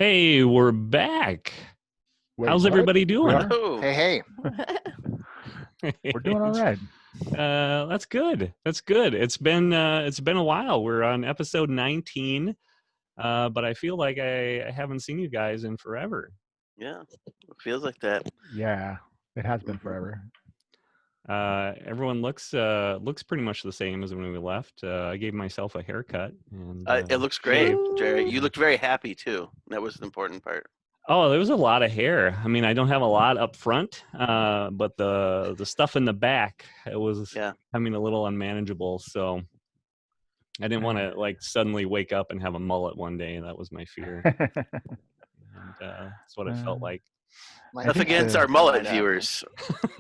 Hey, we're back. Wait, How's what? everybody We doing? are? Oh, Hey. We're doing all right. That's good. That's good. It's been a while. We're on episode 19, but I feel like I haven't seen you guys in forever. yeah. It feels like that. Yeah, it has been forever. Everyone looks pretty much the same as when we left. I gave myself a haircut, and It looks great, shaved. Jerry. You looked very happy too. That was the important part. Oh, there was a lot of hair. I mean, I don't have a lot up front, but the stuff in the back, it was becoming a little unmanageable. So I didn't want to like suddenly wake up and have a mullet one day. That was my fear. And that's what it felt like. Nothing against our mullet viewers.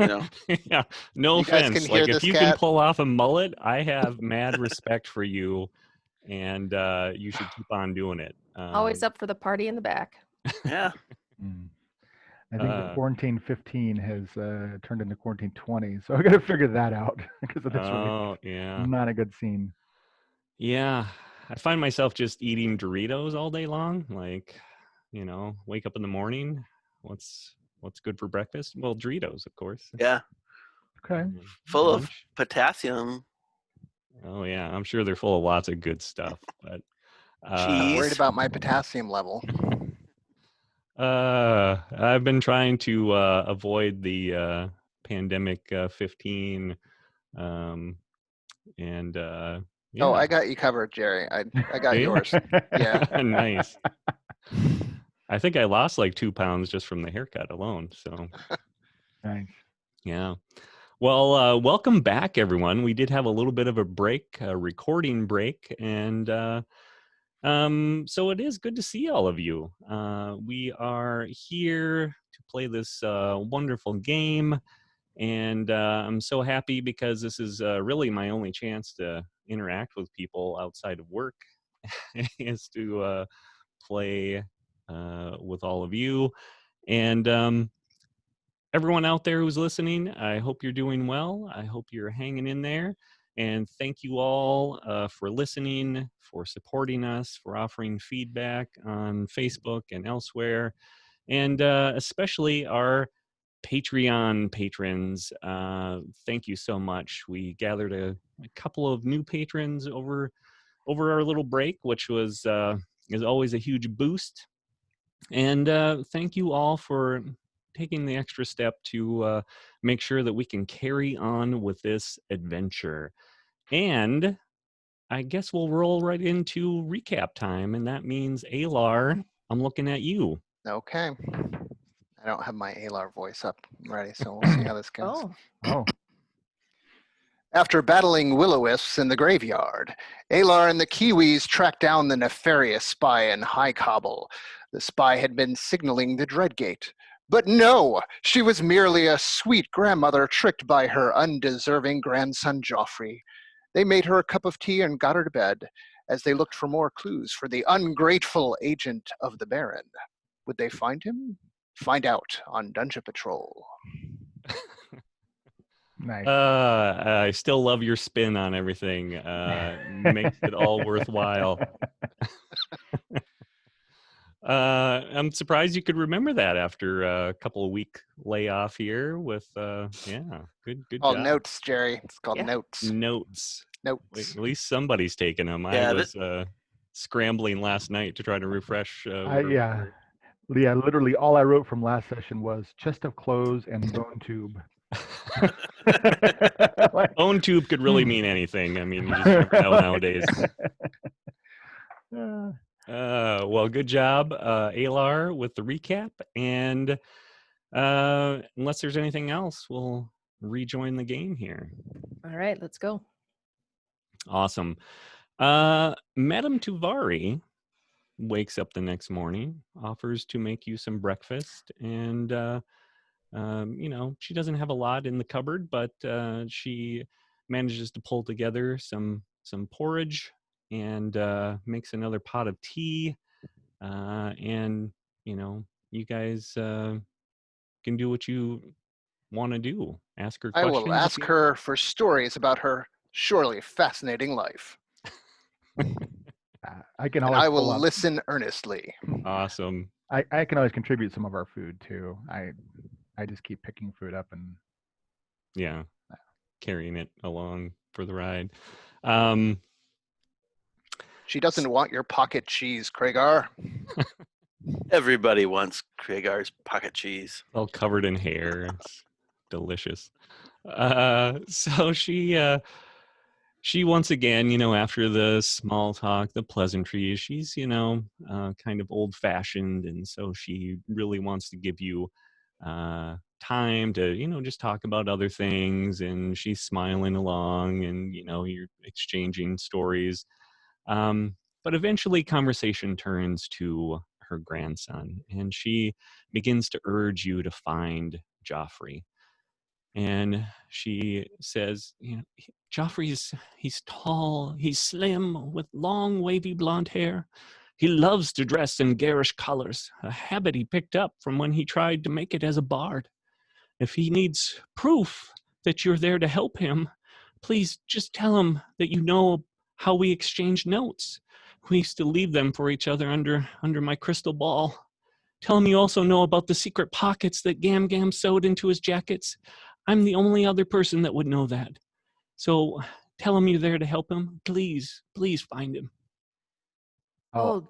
You know? Yeah, no You guys offense. can hear Like if this you cat? can pull off a mullet, I have mad respect for you, and you should keep on doing it. Always up for the party in the back. Yeah. I think the quarantine 15 has turned into quarantine 20, so I got to figure that out because of this yeah, not a good scene. Yeah, I find myself just eating Doritos all day long. Like, wake up in the morning. What's good for breakfast? Well, Doritos, of course. Yeah. Okay. Full of potassium. Oh yeah, I'm sure they're full of lots of good stuff. But cheese. Worried about my potassium level. I've been trying to avoid the pandemic 15, and yeah. Oh, I got you covered, Jerry. I got yours. Yeah. Nice. I think I lost like 2 pounds just from the haircut alone. So Nice. Yeah. Well, welcome back, everyone. We did have a little bit of a break, a recording break, and so it is good to see all of you. We are here to play this wonderful game, and I'm so happy because this is really my only chance to interact with people outside of work, is to play with all of you. And everyone out there who's listening, I hope you're doing well. I hope you're hanging in there. And thank you all for listening, for supporting us, for offering feedback on Facebook and elsewhere. And especially our Patreon patrons. Thank you so much. We gathered a couple of new patrons over our little break, which was is always a huge boost. And thank you all for taking the extra step to make sure that we can carry on with this adventure. And I guess we'll roll right into recap time, and that means Alar, I'm looking at you. Okay. I don't have my Alar voice up ready, so we'll see how this goes. Oh. After battling will-o-wisps in the graveyard, Alar and the Kiwis tracked down the nefarious spy in High Cobble. The spy had been signaling the Dreadgate. But no, she was merely a sweet grandmother tricked by her undeserving grandson Joffrey. They made her a cup of tea and got her to bed as they looked for more clues for the ungrateful agent of the Baron. Would they find him? Find out on Dungeon Patrol. Nice. I still love your spin on everything. Makes it all worthwhile. I'm surprised you could remember that after a couple of week layoff here with good Oh, job. notes, Jerry. It's called notes. Notes. Notes. At least somebody's taking them. I was scrambling last night to try to refresh. Yeah, literally all I wrote from last session was chest of clothes and bone tube. Bone tube could really mean anything. I mean, you just never know nowadays. Well, good job, Alar, with the recap. And unless there's anything else, we'll rejoin the game here. All right, let's go. Awesome. Madame Tuvari wakes up the next morning, offers to make you some breakfast, and she doesn't have a lot in the cupboard, but she manages to pull together some porridge and makes another pot of tea, and you guys can do what you want to do. Ask her questions. I will ask her for stories about her surely fascinating life. I can And always I will pull up. listen earnestly. Awesome. I can always contribute some of our food too. I just keep picking food up and Yeah. Carrying it along for the ride. Um, She doesn't want your pocket cheese, Kragar. Everybody wants Kragar's pocket cheese. all covered in hair. It's delicious. So she once again, after the small talk, the pleasantries, she's, kind of old fashioned. And so she really wants to give you time to, just talk about other things. And she's smiling along and, you're exchanging stories. But eventually conversation turns to her grandson and she begins to urge you to find Joffrey. And she says, Joffrey's, he's tall, he's slim, with long, wavy blonde hair. He loves to dress in garish colors, a habit he picked up from when he tried to make it as a bard. If he needs proof that you're there to help him, please just tell him that you know how we exchanged notes. We used to leave them for each other under my crystal ball. Tell him you also know about the secret pockets that Gam Gam sewed into his jackets. I'm the only other person that would know that. So tell him you're there to help him. Please, please find him. Oh.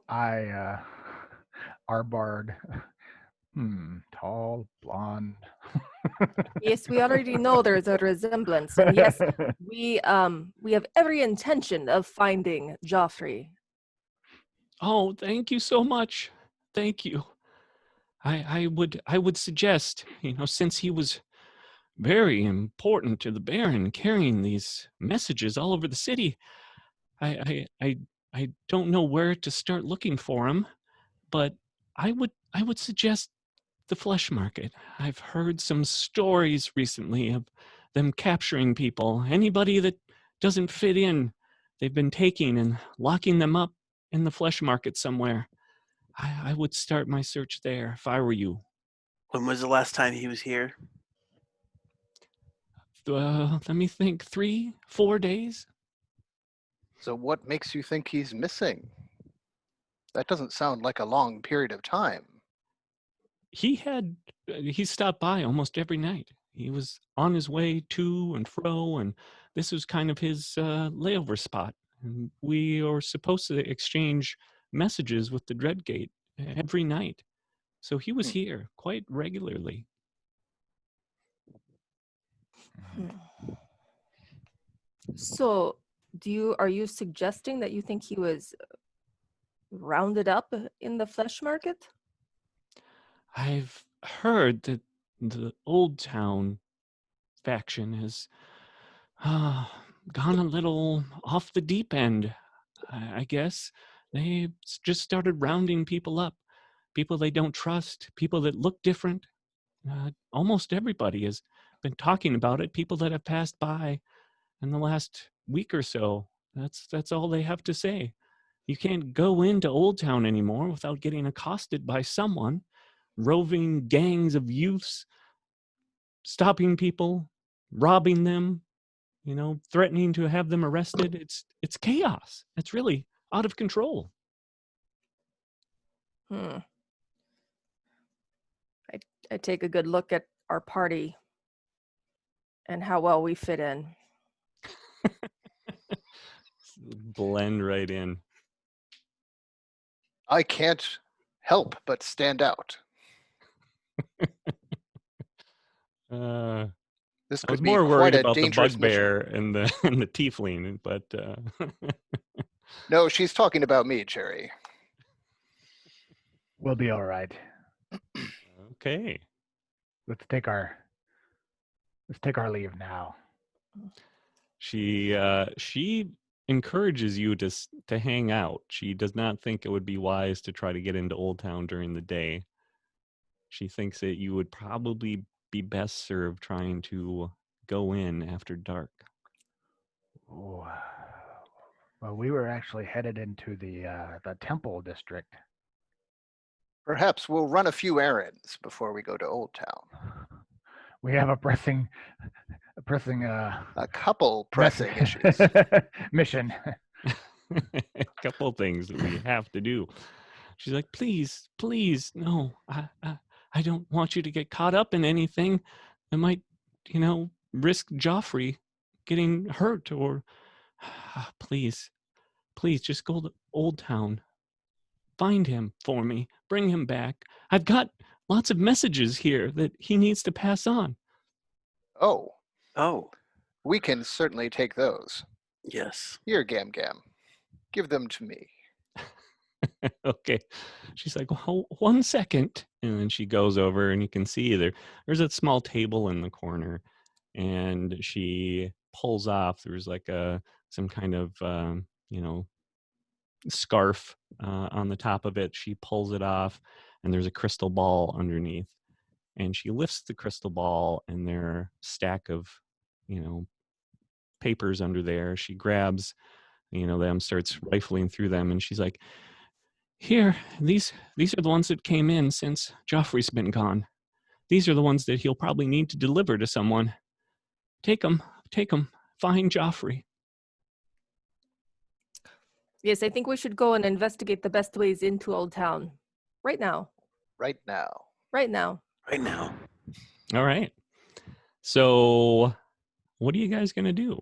our bard. Tall, blonde. Yes, we already know there's a resemblance. And yes, we have every intention of finding Joffrey. Oh, thank you so much. Thank you. I would suggest, since he was very important to the Baron carrying these messages all over the city, I don't know where to start looking for him, but I would suggest the flesh market. I've heard some stories recently of them capturing people. Anybody that doesn't fit in, they've been taking and locking them up in the flesh market somewhere. I would start my search there if I were you. When was the last time he was here? Let me think, 3-4 days? So what makes you think he's missing? That doesn't sound like a long period of time. He stopped by almost every night. He was on his way to and fro, and this was kind of his layover spot. And we are supposed to exchange messages with the Dreadgate every night. So he was here quite regularly. So are you suggesting that you think he was rounded up in the flesh market? I've heard that the Old Town faction has gone a little off the deep end, I guess. They just started rounding people up. People they don't trust, people that look different. Almost everybody has been talking about it. People that have passed by in the last week or so. That's all they have to say. You can't go into Old Town anymore without getting accosted by someone. Roving gangs of youths, stopping people, robbing them, threatening to have them arrested. It's chaos. It's really out of control. I take a good look at our party and how well we fit in. Blend right in. I can't help but stand out. This I was could be more worried quite a about the dangerous mission. bugbear and the tiefling, but No, she's talking about me, Cherry. We'll be all right. okay. Let's take our leave now. She encourages you to hang out. She does not think it would be wise to try to get into Old Town during the day. She thinks that you would probably be best served trying to go in after dark. Oh, well, we were actually headed into the temple district. Perhaps we'll run a few errands before we go to Old Town. We have a pressing a couple pressing issues. mission. couple things that we have to do. She's like, please, please, no, I don't want you to get caught up in anything that might, risk Joffrey getting hurt or please, please just go to Old Town. Find him for me. Bring him back. I've got lots of messages here that he needs to pass on. Oh, Oh, we can certainly take those. yes. Here, Gam Gam. Give them to me. Okay. She's like, well, 1 second. And then she goes over and you can see there's a small table in the corner and she pulls off. There's like some kind of, scarf on the top of it. She pulls it off and there's a crystal ball underneath. And she lifts the crystal ball and there are a stack of, papers under there. She grabs, them, starts rifling through them. And she's like, here, these are the ones that came in since Joffrey's been gone. These are the ones that he'll probably need to deliver to someone. Take them. Find Joffrey. Yes, I think we should go and investigate the best ways into Old Town. Right now. Right now. Right now. Right now. All right. So what are you guys going to do?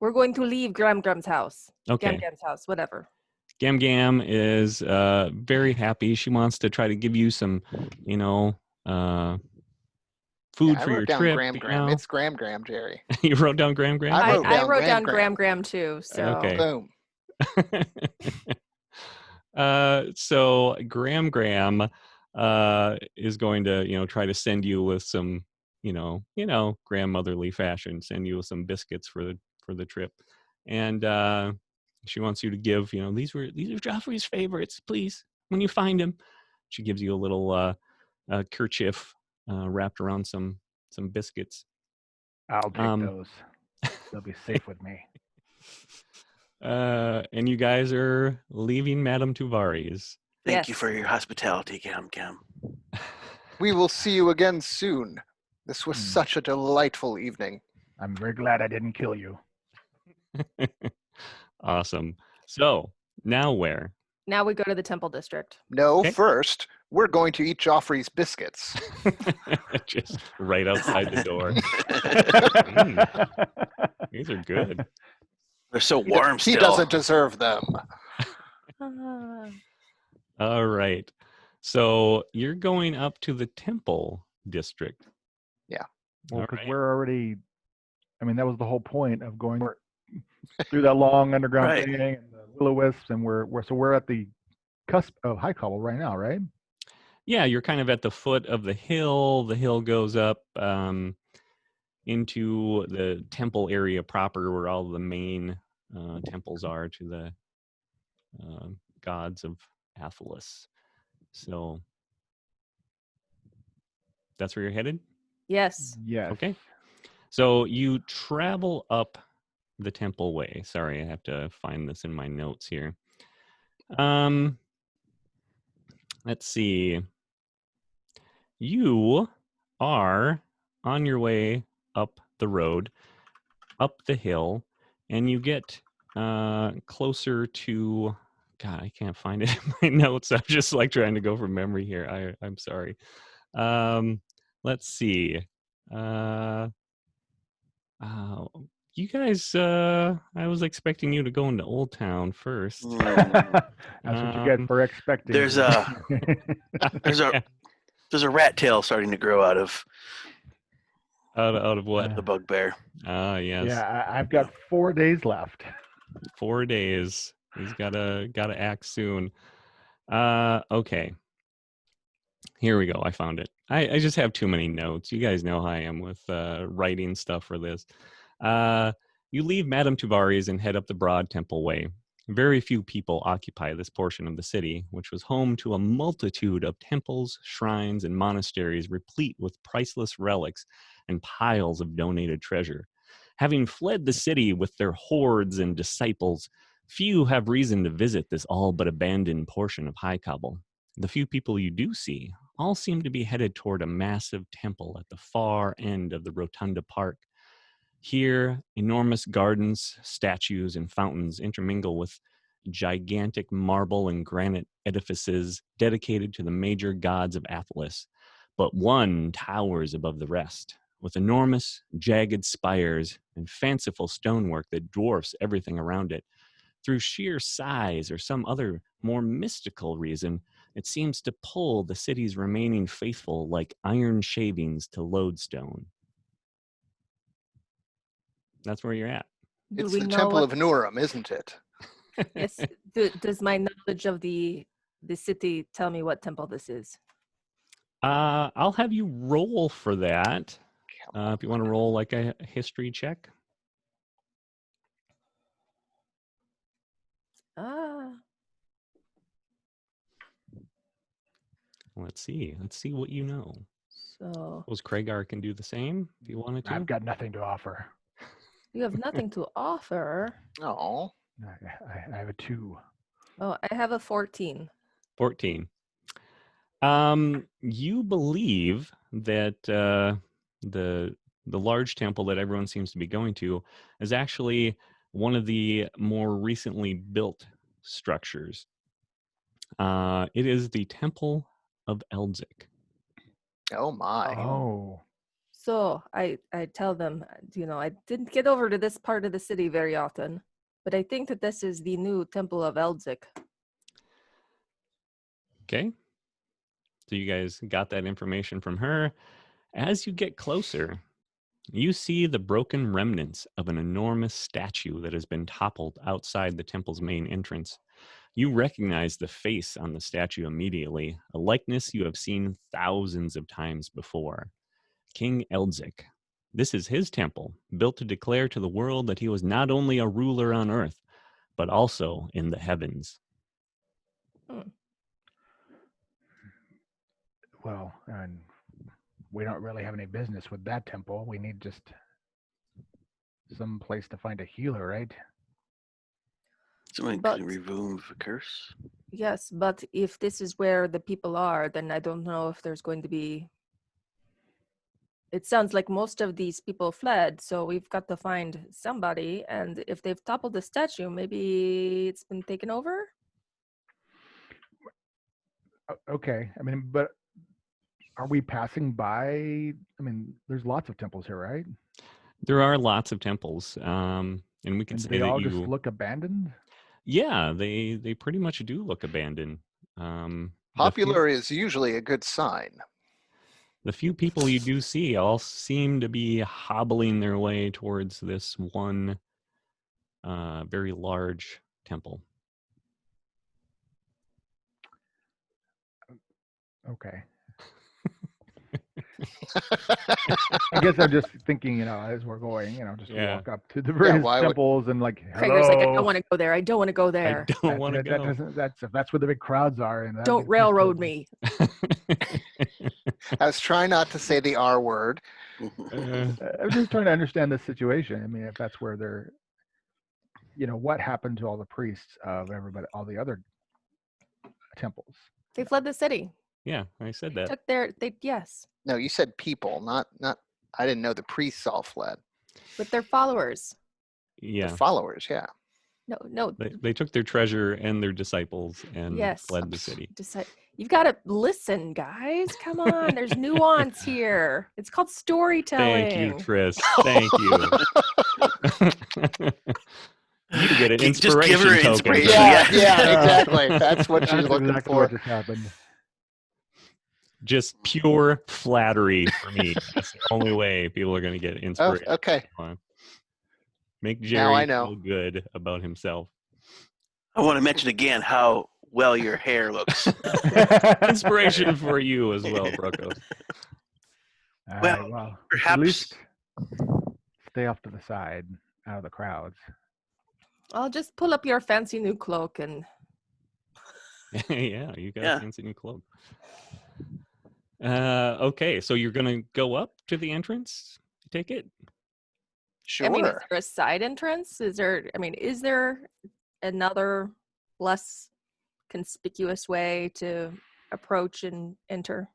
We're going to leave Gram Gram's house. Okay. Gam Gam's house, whatever. Gam Gam is very happy. She wants to try to give you some, food I for your wrote down trip. Gram Gram. It's Gram Gram, Jerry. You wrote down Gram Gram? I I wrote down Gram Gram too. So Okay. Boom. So Gram is going to, try to send you with some, grandmotherly fashion, send you with some biscuits for the trip. And she wants you to give, these are Joffrey's favorites, please. When you find him, she gives you a little kerchief wrapped around some biscuits. I'll take those. They'll be safe with me. And you guys are leaving Madame Tuvari's. Thank you Yes. for your hospitality, Gam Gam. We will see you again soon. This was such a delightful evening. I'm very glad I didn't kill you. Awesome. So now where? now we go to the Temple District. No, Okay. first, we're going to eat Joffrey's biscuits. Just right outside the door. These are good. They're so warm He still. doesn't deserve them. Ah. All right. So you're going up to the Temple District. Well, All because right. we're already, that was the whole point of going through that long underground Right. thing and the will-o-wisps, and we're at the cusp of High Cobble right now, right? Yeah, you're kind of at the foot of the hill. The hill goes up into the temple area proper where all the main temples are to the gods of Athelas. So that's where you're headed? Yes. Yes. Okay. So you travel up the temple way. Sorry, I have to find this in my notes here. Let's see. You are on your way up the road, up the hill, and you get closer to. God, I can't find it in my notes. I'm just like trying to go from memory here. I'm sorry. Let's see. You guys, I was expecting you to go into Old Town first. That's what you get for expecting. There's a rat tail starting to grow out of Out of what? the bugbear. Ah, yes. Yeah, I've got 4 days left. 4 days. He's gotta act soon. Okay. Here we go. I found it. I just have too many notes. You guys know how I am with writing stuff for this. You leave Madame Tuvari's and head up the broad Temple Way. Very few people occupy this portion of the city, which was home to a multitude of temples, shrines, and monasteries replete with priceless relics and piles of donated treasure. Having fled the city with their hordes and disciples, few have reason to visit this all but abandoned portion of High Cobble. The few people you do see all seem to be headed toward a massive temple at the far end of the Rotunda Park. Here, enormous gardens, statues, and fountains intermingle with gigantic marble and granite edifices dedicated to the major gods of Atlas, but one towers above the rest, with enormous, jagged spires and fanciful stonework that dwarfs everything around it. Through sheer size or some other more mystical reason, it seems to pull the city's remaining faithful like iron shavings to lodestone. That's where you're at. Do It's we the know Temple what- of Nurum, isn't it? Yes. Does my knowledge of the city tell me what temple this is? I'll have you roll for that. If you want to roll like a history check. Let's see. Let's see what you know. So Suppose Kragar can do the same if you wanted to. I've got nothing to offer. you have nothing to offer. Oh, I have a 2. Oh, I have a 14. 14. You believe that the large temple that everyone seems to be going to is actually one of the more recently built structures. It is the Temple of Eldzik. oh my. Oh. So I tell them, I didn't get over to this part of the city very often, but I think that this is the new Temple of Eldzik. Okay. So you guys got that information from her. As you get closer, you see the broken remnants of an enormous statue that has been toppled outside the temple's main entrance. You recognize the face on the statue immediately, a likeness you have seen thousands of times before. King Eldzik. This is his temple, built to declare to the world that he was not only a ruler on earth, but also in the heavens. Well, and we don't really have any business with that temple. We need just some place to find a healer, right? Someone But- can remove a curse. Yes, but if this is where the people are, then I don't know if there's going to be. It sounds like most of these people fled, so we've got to find somebody. And if they've toppled the statue, maybe it's been taken over? Okay. I mean, but are we passing by? I mean, there's lots of temples here, right? There are lots of temples, and we can And say they that all you. just look abandoned? Yeah, they pretty much do look abandoned. The Popular is usually a good sign. the few people you do see all seem to be hobbling their way towards this one very large temple. Okay. I guess I'm just thinking, as we're going, just Yeah. walk up to the various why would- temples and like, Krager's like, I hello. don't want to go there. I don't want to go I there. don't want to That go. doesn't, that's where the big crowds are. And Don't railroad me. I was trying not to say the R word. I'm just trying to understand the situation. I mean, if that's where they're, what happened to all the priests of everybody, all the other temples? They fled the city. Yeah, I said that. Yes, No, you said people, not. I didn't know the priests all fled. with their followers. Yeah, The followers, yeah. No. they took their treasure and their disciples and Yes. fled the city. You've got to listen, guys. Come on. There's nuance here. It's called storytelling. Thank you, Tris. Thank you. You get an Just inspiration give her token. inspiration. Yeah, Yeah. yeah, exactly. That's what she's That's looking exactly for. what just happened. Just pure flattery for me. That's the only way people are going to get Oh, inspiration. okay. Make Now Jerry I know. feel good about himself. I want to mention again how well your hair looks. Inspiration for you as well, Brokos. All Well, right, well, perhaps- at least stay off to the side, out of the crowds. I'll just pull up your fancy new cloak and Yeah, you got Yeah. a fancy new cloak. Okay, so you're gonna go up to the entrance? Take it. Sure. I mean, is there a side entrance? Is there another less conspicuous way to approach and enter?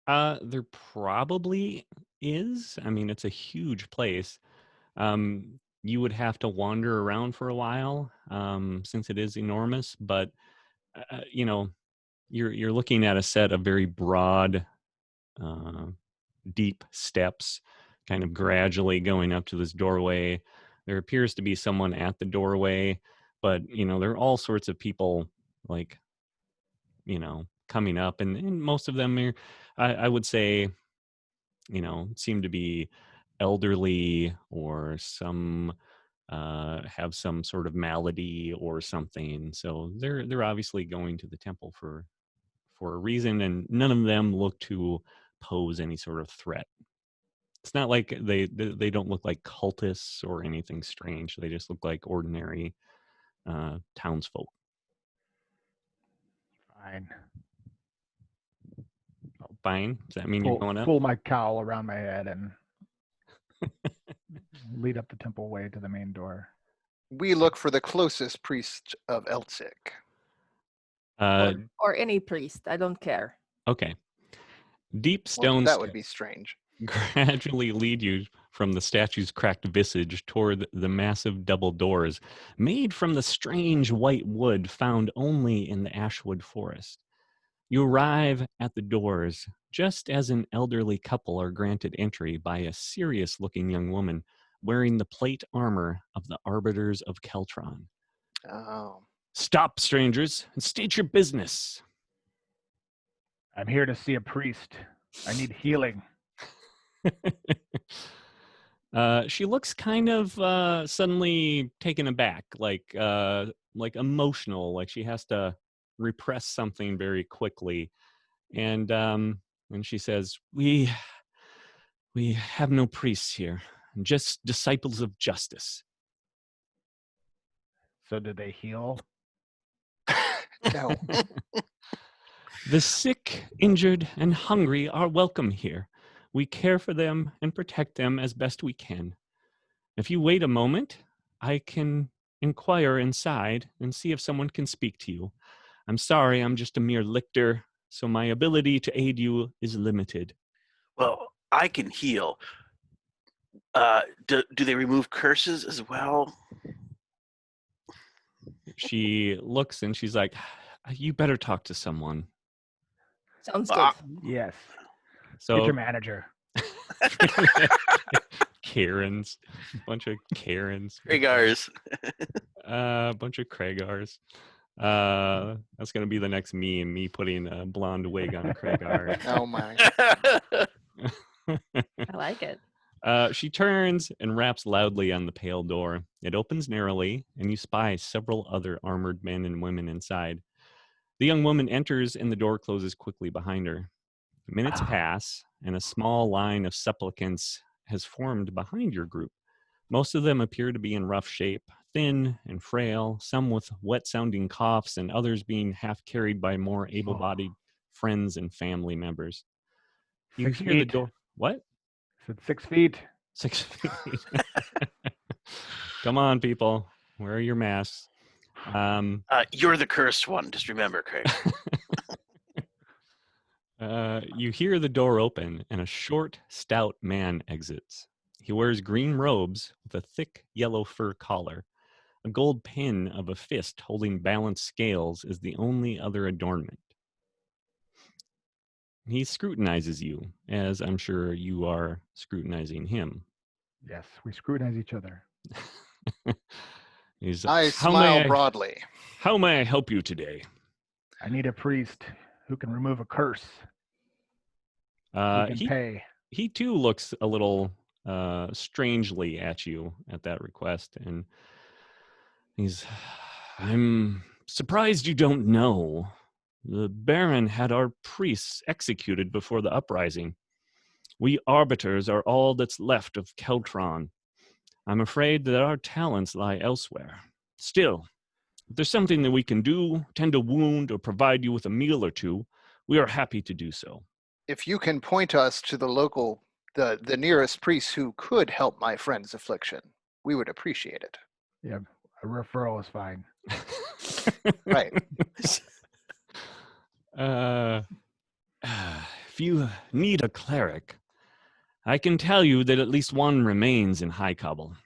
There probably is. I mean, it's a huge place. you would have to wander around for a while, since it is enormous. But you know, you're looking at a set of very broad, deep steps, kind of gradually going up to this doorway. There appears to be someone at the doorway, but you know, there are all sorts of people, like, you know, coming up, and most of them are, I would say, you know, seem to be elderly, or some have some sort of malady or something. So they're obviously going to the temple for a reason, and none of them look to pose any sort of threat. It's not like they don't look like cultists or anything strange. They just look like ordinary townsfolk. Fine. Fine. Does that mean you're going up? Pull my cowl around my head and lead up the temple way to the main door. We look for the closest priest of Eltzik. Or any priest. I don't care. Okay. Deep Well, stone that would be strange. gradually lead you from the statue's cracked visage toward the massive double doors made from the strange white wood found only in the Ashwood forest. You arrive at the doors just as an elderly couple are granted entry by a serious-looking young woman wearing the plate armor of the Arbiters of Keltron. Oh. Stop, strangers, and state your business. I'm here to see a priest. I need healing. She looks kind of suddenly taken aback, like emotional, like she has to repress something very quickly, and she says, "We have no priests here, just disciples of justice." So did they heal? No. The sick, injured, and hungry are welcome here. We care for them and protect them as best we can. If you wait a moment, I can inquire inside and see if someone can speak to you. I'm sorry, I'm just a mere lictor, so my ability to aid you is limited. Well, I can heal. Do they remove curses as well? She looks and she's like, you better talk to someone. Sounds good. Yes. So Get your manager. Karens, bunch of Karens. Rhaegars. Bunch of Kraegars. That's gonna be the next meme, me putting a blonde wig on Kraegar. Oh my. I like it. She turns and raps loudly on the pale door. It opens narrowly, and you spy several other armored men and women inside. The young woman enters, and the door closes quickly behind her. Minutes pass, and a small line of supplicants has formed behind your group. Most of them appear to be in rough shape, thin and frail, some with wet-sounding coughs, and others being half carried by more able-bodied friends and family members. You 6 hear the feet. door. What? Said 6 feet. 6 feet. Come on, people. Wear your masks. You're the cursed one. Just remember, Craig. You hear the door open, and a short, stout man exits. He wears green robes with a thick yellow fur collar. A gold pin of a fist holding balanced scales is the only other adornment. He scrutinizes you, as I'm sure you are scrutinizing him. Yes, we scrutinize each other. He's, I smile broadly. How may I help you today? I need a priest who can remove a curse. Who can pay. He too looks a little strangely at you at that request, and I'm surprised you don't know. The Baron had our priests executed before the uprising. We arbiters are all that's left of Keltron. I'm afraid that our talents lie elsewhere. Still, if there's something that we can do, tend a wound, or provide you with a meal or two, we are happy to do so. If you can point us to the nearest priest who could help my friend's affliction, we would appreciate it. Yeah, a referral is fine. Right. If you need a cleric, I can tell you that at least one remains in High Cobble.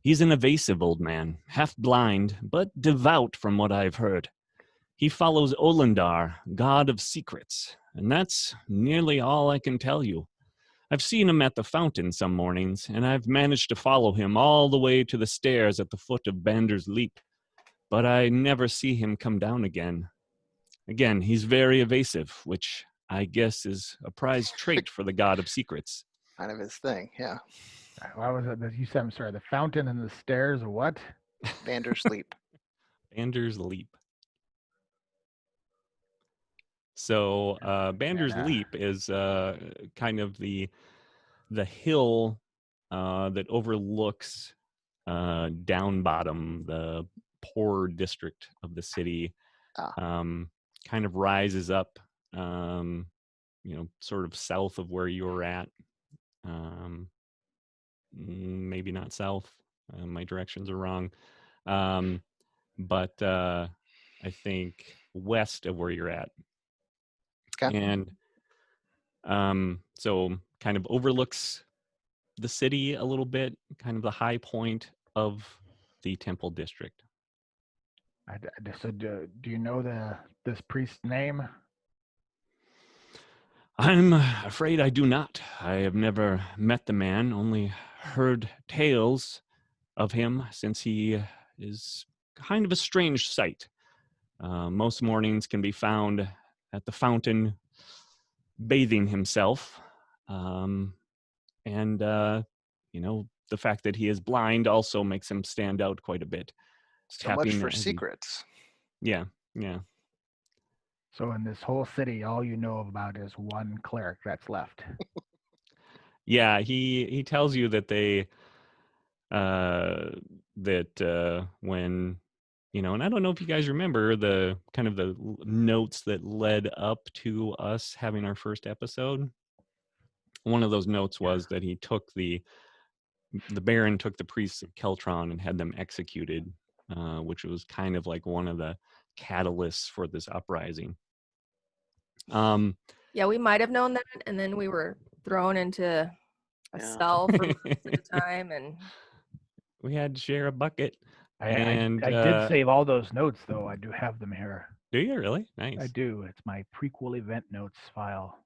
He's an evasive old man, half blind, but devout from what I've heard. He follows Olendar, god of secrets, and that's nearly all I can tell you. I've seen him at the fountain some mornings, and I've managed to follow him all the way to the stairs at the foot of Bander's Leap, but I never see him come down again. Again, he's very evasive, which I guess is a prized trait for the god of secrets. Kind of his thing, yeah. Why was it that you said? I'm sorry. The fountain and the stairs. What? Bander's Leap. Bander's Leap. So Bander's And, Leap is kind of the hill that overlooks down bottom, the poor district of the city. Kind of rises up, sort of south of where you're at. Maybe not south. My directions are wrong. But I think west of where you're at. Okay. And so kind of overlooks the city a little bit, kind of the high point of the temple district. So do you know this priest's name? I'm afraid I do not. I have never met the man, only heard tales of him since he is kind of a strange sight. Most mornings can be found at the fountain bathing himself. The fact that he is blind also makes him stand out quite a bit. So much for secrets. Yeah. So in this whole city, all you know about is one cleric that's left. Yeah, he tells you that they when and I don't know if you guys remember the kind of the notes that led up to us having our first episode. One of those notes was that he took the Baron took the priests of Keltron and had them executed, which was kind of like one of the catalysts for this uprising. Yeah, we might have known that, and then we were thrown into a cell for most of the time, and we had to share a bucket. I did save all those notes, though. I do have them here. Do you really? Nice. I do. It's my prequel event notes file.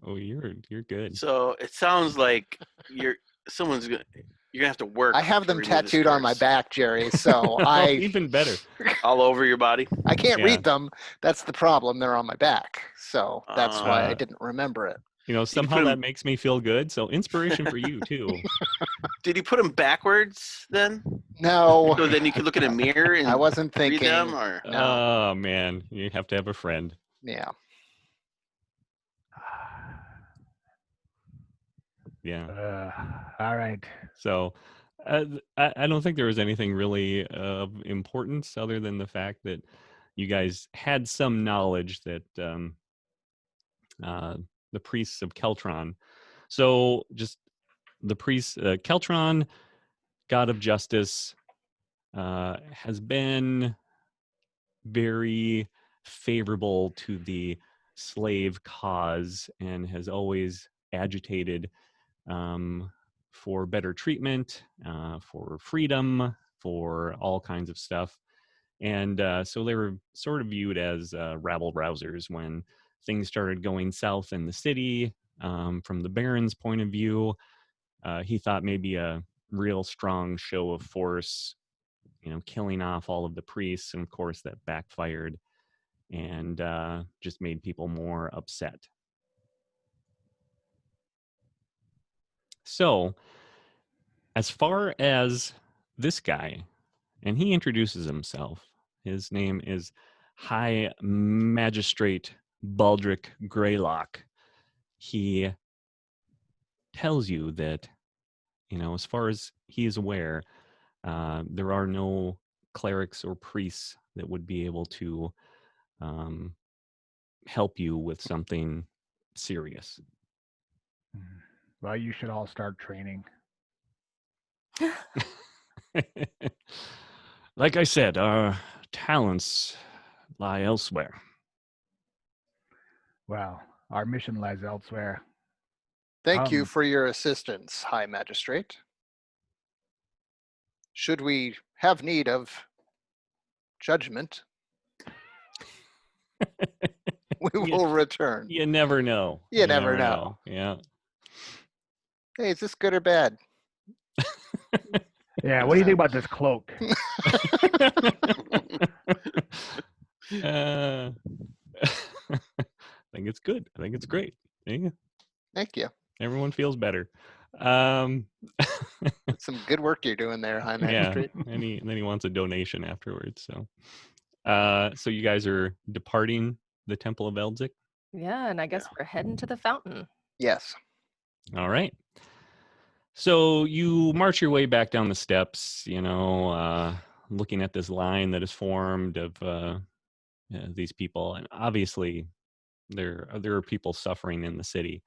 Oh, you're good. So it sounds like you're gonna have to work. I have them tattooed on my back, Jerry. So even better. All over your body. I can't read them. That's the problem. They're on my back. So that's why I didn't remember it. Somehow that makes me feel good. So inspiration for you too. Did he put them backwards then? No. So then you could look in a mirror and I wasn't thinking. read them, or No. Oh man, you have to have a friend. Yeah. Yeah. All right. So I don't think there was anything really of importance other than the fact that you guys had some knowledge that the priests of Keltron. So just the priests, Keltron, god of justice, has been very favorable to the slave cause and has always agitated for better treatment, for freedom, for all kinds of stuff. And so they were sort of viewed as rabble rousers when things started going south in the city. From the Baron's point of view, he thought maybe a real strong show of force, killing off all of the priests. And of course that backfired and just made people more upset. So as far as this guy, and he introduces himself, his name is High Magistrate Baldric Greylock. He tells you that, as far as he is aware, there are no clerics or priests that would be able to help you with something serious. Well, you should all start training. Like I said, our talents lie elsewhere. Well, our mission lies elsewhere. Thank you for your assistance, High Magistrate. Should we have need of judgment, we You- will return. You never know. You never know. Yeah. Hey, is this good or bad? Yeah, what do you think about this cloak? I think it's good. I think it's great. Yeah. Thank you. Everyone feels better. Um, That's some good work you're doing there, High yeah. Magistrate. And then he wants a donation afterwards. So, so you guys are departing the Temple of Eldzik. Yeah, and I guess we're heading to the fountain. Yes. All right. So you march your way back down the steps, looking at this line that is formed of these people. And obviously there are people suffering in the city.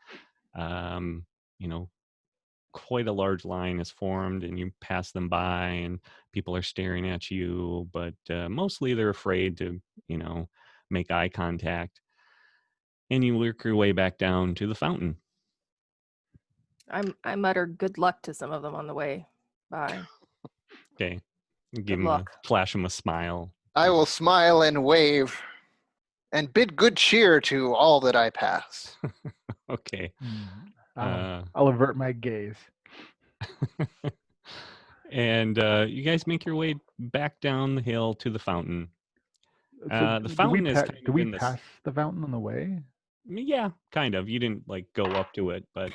Quite a large line is formed and you pass them by and people are staring at you, but mostly they're afraid to, make eye contact. And you work your way back down to the fountain. I mutter good luck to some of them on the way by. Okay. Give him luck. flash him a smile. I will smile and wave and bid good cheer to all that I pass. Okay. I'll avert my gaze. And you guys make your way back down the hill to the fountain. The do we fountain is pa- kind do of we in this. pass the fountain on the way? Yeah, kind of. You didn't go up to it, but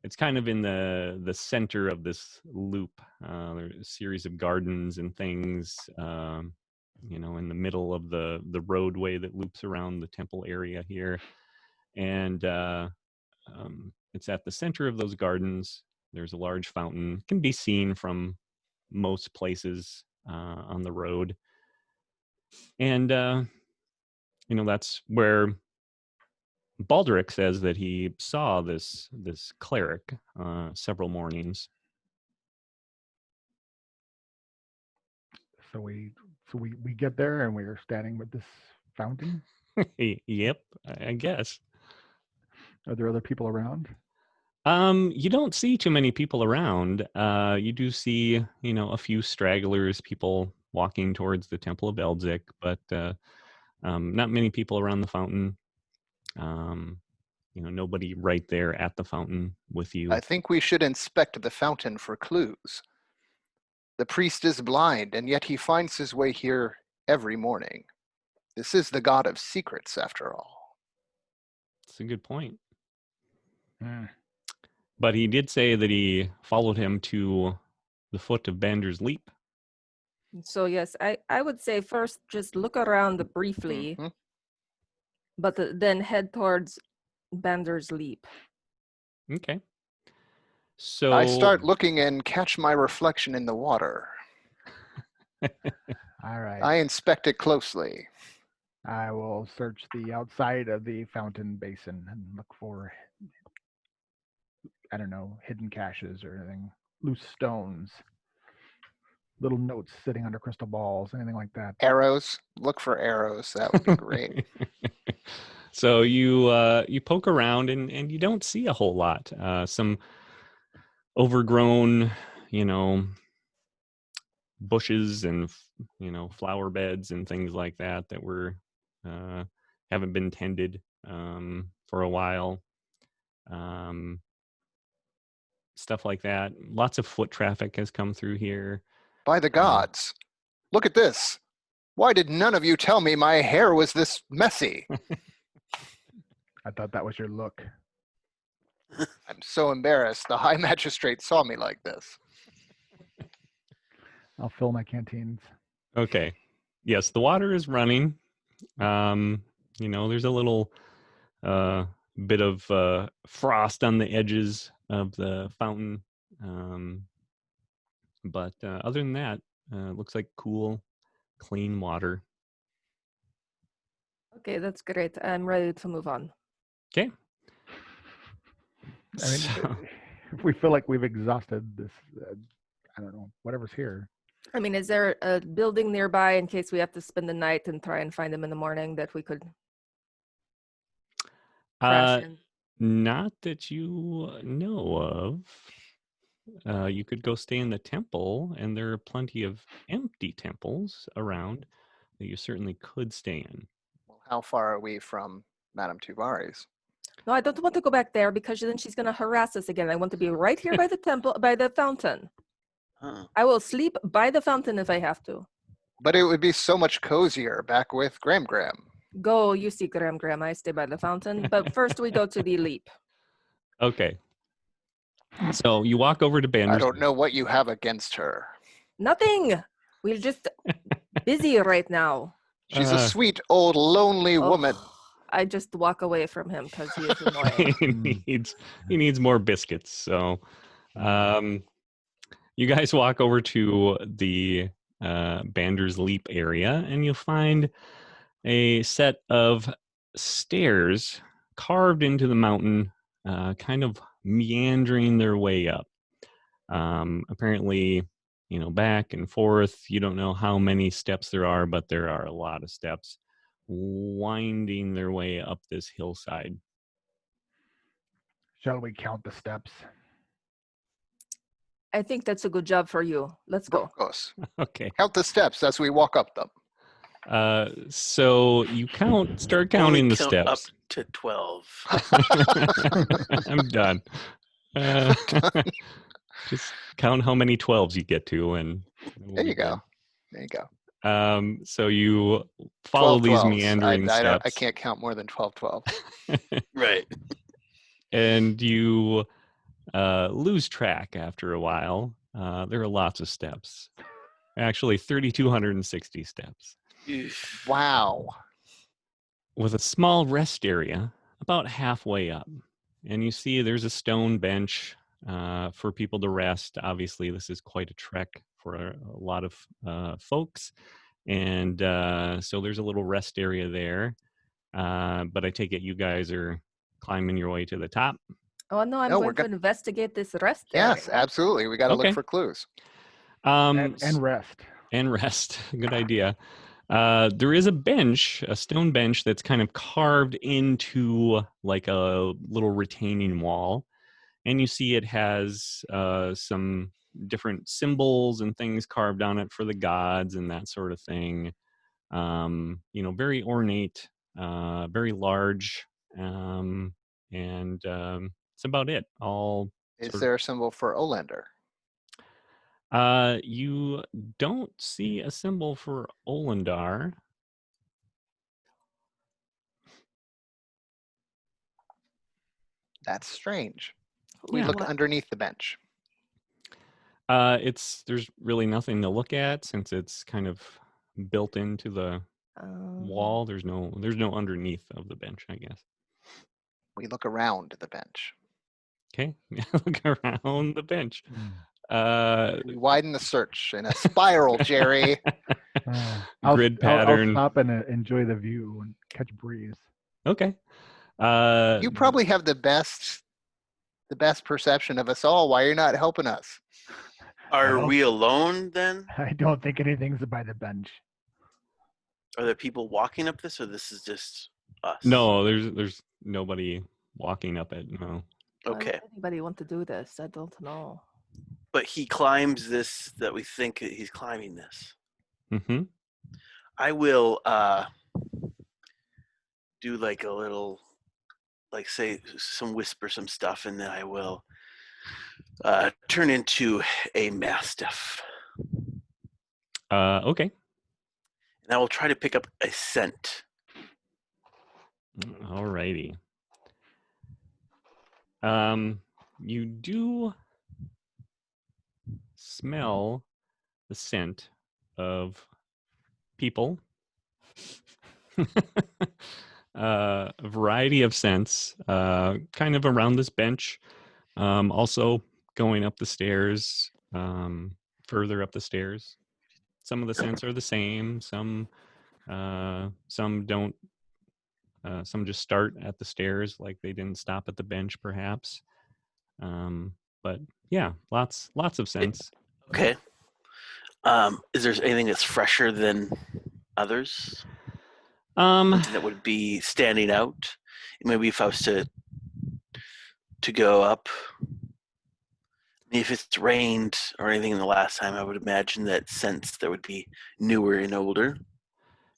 it's kind of in the center of this loop. There's a series of gardens and things, in the middle of the roadway that loops around the temple area here. And it's at the center of those gardens. There's a large fountain. It can be seen from most places on the road. And, that's where Baldric says that he saw this cleric several mornings. So we get there and we are standing with this fountain. Yep, I guess. Are there other people around? You don't see too many people around. You do see, a few stragglers, people walking towards the Temple of Eldzik, but not many people around the fountain. Nobody right there at the fountain with you. I think we should inspect the fountain for clues. The priest is blind, and yet he finds his way here every morning. This is the god of secrets, after all. That's a good point. Hmm. But he did say that he followed him to the foot of Bander's Leap. So yes, I would say first just look around briefly, Mhm. but then head towards Bander's Leap. Okay. So I start looking and catch my reflection in the water. All right. I inspect it closely. I will search the outside of the fountain basin and look for, I don't know, hidden caches or anything, loose stones, little notes sitting under crystal balls, anything like that. Arrows. Look for arrows. That would be great. So you poke around and you don't see a whole lot. Some overgrown, bushes and flower beds and things like that were haven't been tended for a while. Stuff like that. Lots of foot traffic has come through here. By the gods. Look at this. Why did none of you tell me my hair was this messy? I thought that was your look. I'm so embarrassed. The High Magistrate saw me like this. I'll fill my canteens. Okay. Yes, the water is running. There's a little bit of frost on the edges of the fountain. But other than that, it looks like cool, clean water. Okay, that's great. I'm ready to move on. Okay. I mean, So- if we feel like we've exhausted this, I don't know, whatever's here. I mean, is there a building nearby in case we have to spend the night and try and find them in the morning that we could crash in? Not that you know of. you could go stay in the temple, and there are plenty of empty temples around that you certainly could stay in. Well, how far are we from Madame Tuvari's? No, I don't want to go back there because then she's going to harass us again. I want to be right here by the temple, by the fountain. Huh. I will sleep by the fountain if I have to. But it would be so much cozier back with Graham Graham. Go, you see Graham. I stay by the fountain. But first we go to the leap. Okay. So you walk over to Bander's. I don't know what you have against her. Nothing. We're just busy right now. She's a sweet old lonely woman. Oh, I just walk away from him because he is annoying. he needs more biscuits. So you guys walk over to the Bander's Leap area, and you'll find a set of stairs carved into the mountain, kind of meandering their way up. Apparently, back and forth. You don't know how many steps there are, but there are a lot of steps winding their way up this hillside. Shall we count the steps? I think that's a good job for you. Let's go. Of course. Okay. Count the steps as we walk up them. So you start counting Only the count steps. up to 12. I'm done. Just count how many 12s you get to, and we'll There be you go. good. There you go. So you follow 12 these 12s. meandering I steps. can't count more than 12 12. Right. And you lose track after a while. There are lots of steps. Actually, 3,260 steps. Oof. Wow. With a small rest area about halfway up. And you see there's a stone bench for people to rest. Obviously, this is quite a trek for a lot of folks. And so there's a little rest area there. But I take it you guys are climbing your way to the top. Oh, no, I'm No, going to investigate this rest Yes, area. absolutely. We got to Okay. look for clues. And rest. And rest. Good idea. There is a stone bench that's kind of carved into like a little retaining wall. And you see it has some different symbols and things carved on it for the gods and that sort of thing. Very ornate, very large. And it's about it. Is sort of- there a symbol for Olander? You don't see a symbol for Olandar. That's strange. We Yeah. look What? underneath the bench. There's really nothing to look at since it's kind of built into the wall. There's no underneath of the bench, I guess. We look around the bench. Okay, look around the bench. We widen the search in a spiral, Jerry. Grid I'll pattern. stop and enjoy the view and catch a breeze. Okay. You probably have the best perception of us all. Why you're not helping us? Are Well- we alone then? I don't think anything's by the bench. Are there people walking up this, or this is just us? No, there's nobody walking up it. No. Why Okay. would anybody want to do this? I don't know. But he climbs this, that we think he's climbing this. Mm-hmm. I will do like a little, like say whisper some stuff, and then I will turn into a mastiff. Okay. And I will try to pick up a scent. Alrighty. You do smell the scent of people. A variety of scents, kind of around this bench. Also going up the stairs, further up the stairs. Some of the scents are the same. Some don't. Some just start at the stairs, like they didn't stop at the bench, perhaps. But yeah, lots of scents. Okay. Is there anything that's fresher than others? Something that would be standing out? Maybe if I was to go up. If it's rained or anything in the last time, I would imagine that scents that would be newer and older.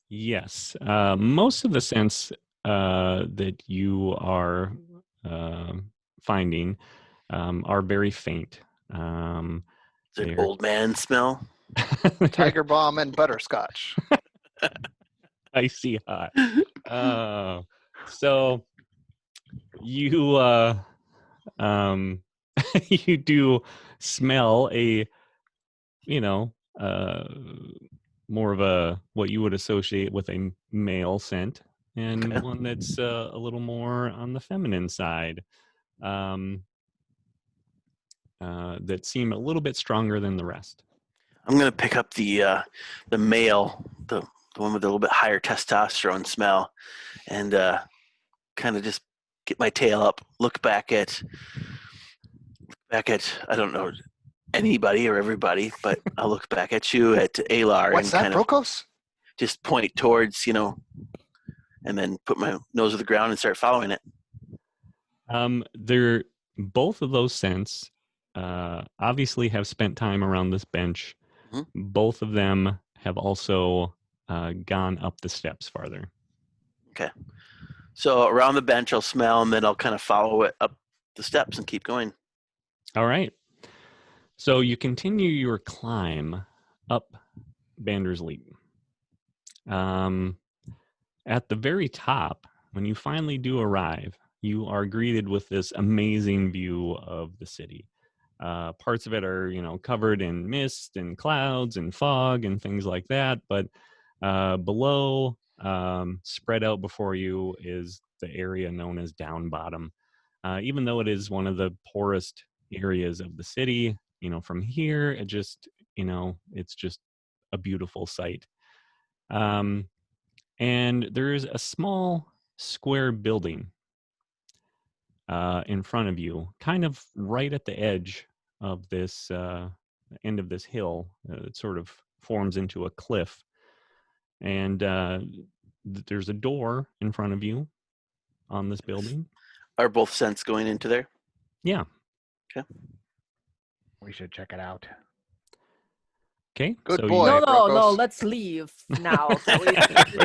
Yes. Most of the scents that you are finding are very faint. Is it They're old man smell? Tiger Balm and butterscotch. icy hot. So you you do smell a, you know, more of a what you would associate with a male scent, and Okay. one that's a little more on the feminine side, um, that seem a little bit stronger than the rest. I'm gonna pick up the male, the one with a little bit higher testosterone smell, and kind of just get my tail up, look back at I don't know anybody or everybody, but I'll look back at you at Alar What's and that, kind of Brokos? just point towards, and then put my nose to the ground and start following it. They're both of those scents obviously have spent time around this bench. Mhm. Both of them have also gone up the steps farther. Okay. So around the bench, I'll smell, and then I'll kind of follow it up the steps and keep going. All right. So you continue your climb up Bander's Leap. At the very top, when you finally do arrive, you are greeted with this amazing view of the city. Parts of it are, covered in mist and clouds and fog and things like that. But below, spread out before you, is the area known as Down Bottom. Even though it is one of the poorest areas of the city, from here, it's just a beautiful sight. And there's a small square building in front of you, kind of right at the edge of this end of this hill. It sort of forms into a cliff. And there's a door in front of you on this building. Are both scents going into there? Yeah. We should check it out. Okay. Good so boy. No, Brokos. let's leave now. So we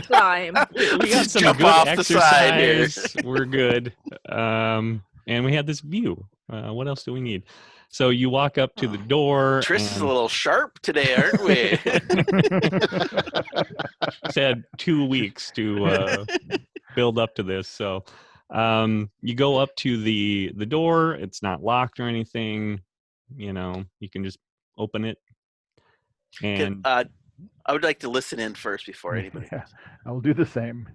climb. we got Just some jump good off the side here. exercise. We're good. And we had this view. What else do we need? So you walk up to the door. Triss is a and little sharp today, aren't we? Just had 2 weeks to build up to this. So you go up to the door. It's not locked or anything. You can just open it. And I would like to listen in first before anybody. Yeah, I'll do the same.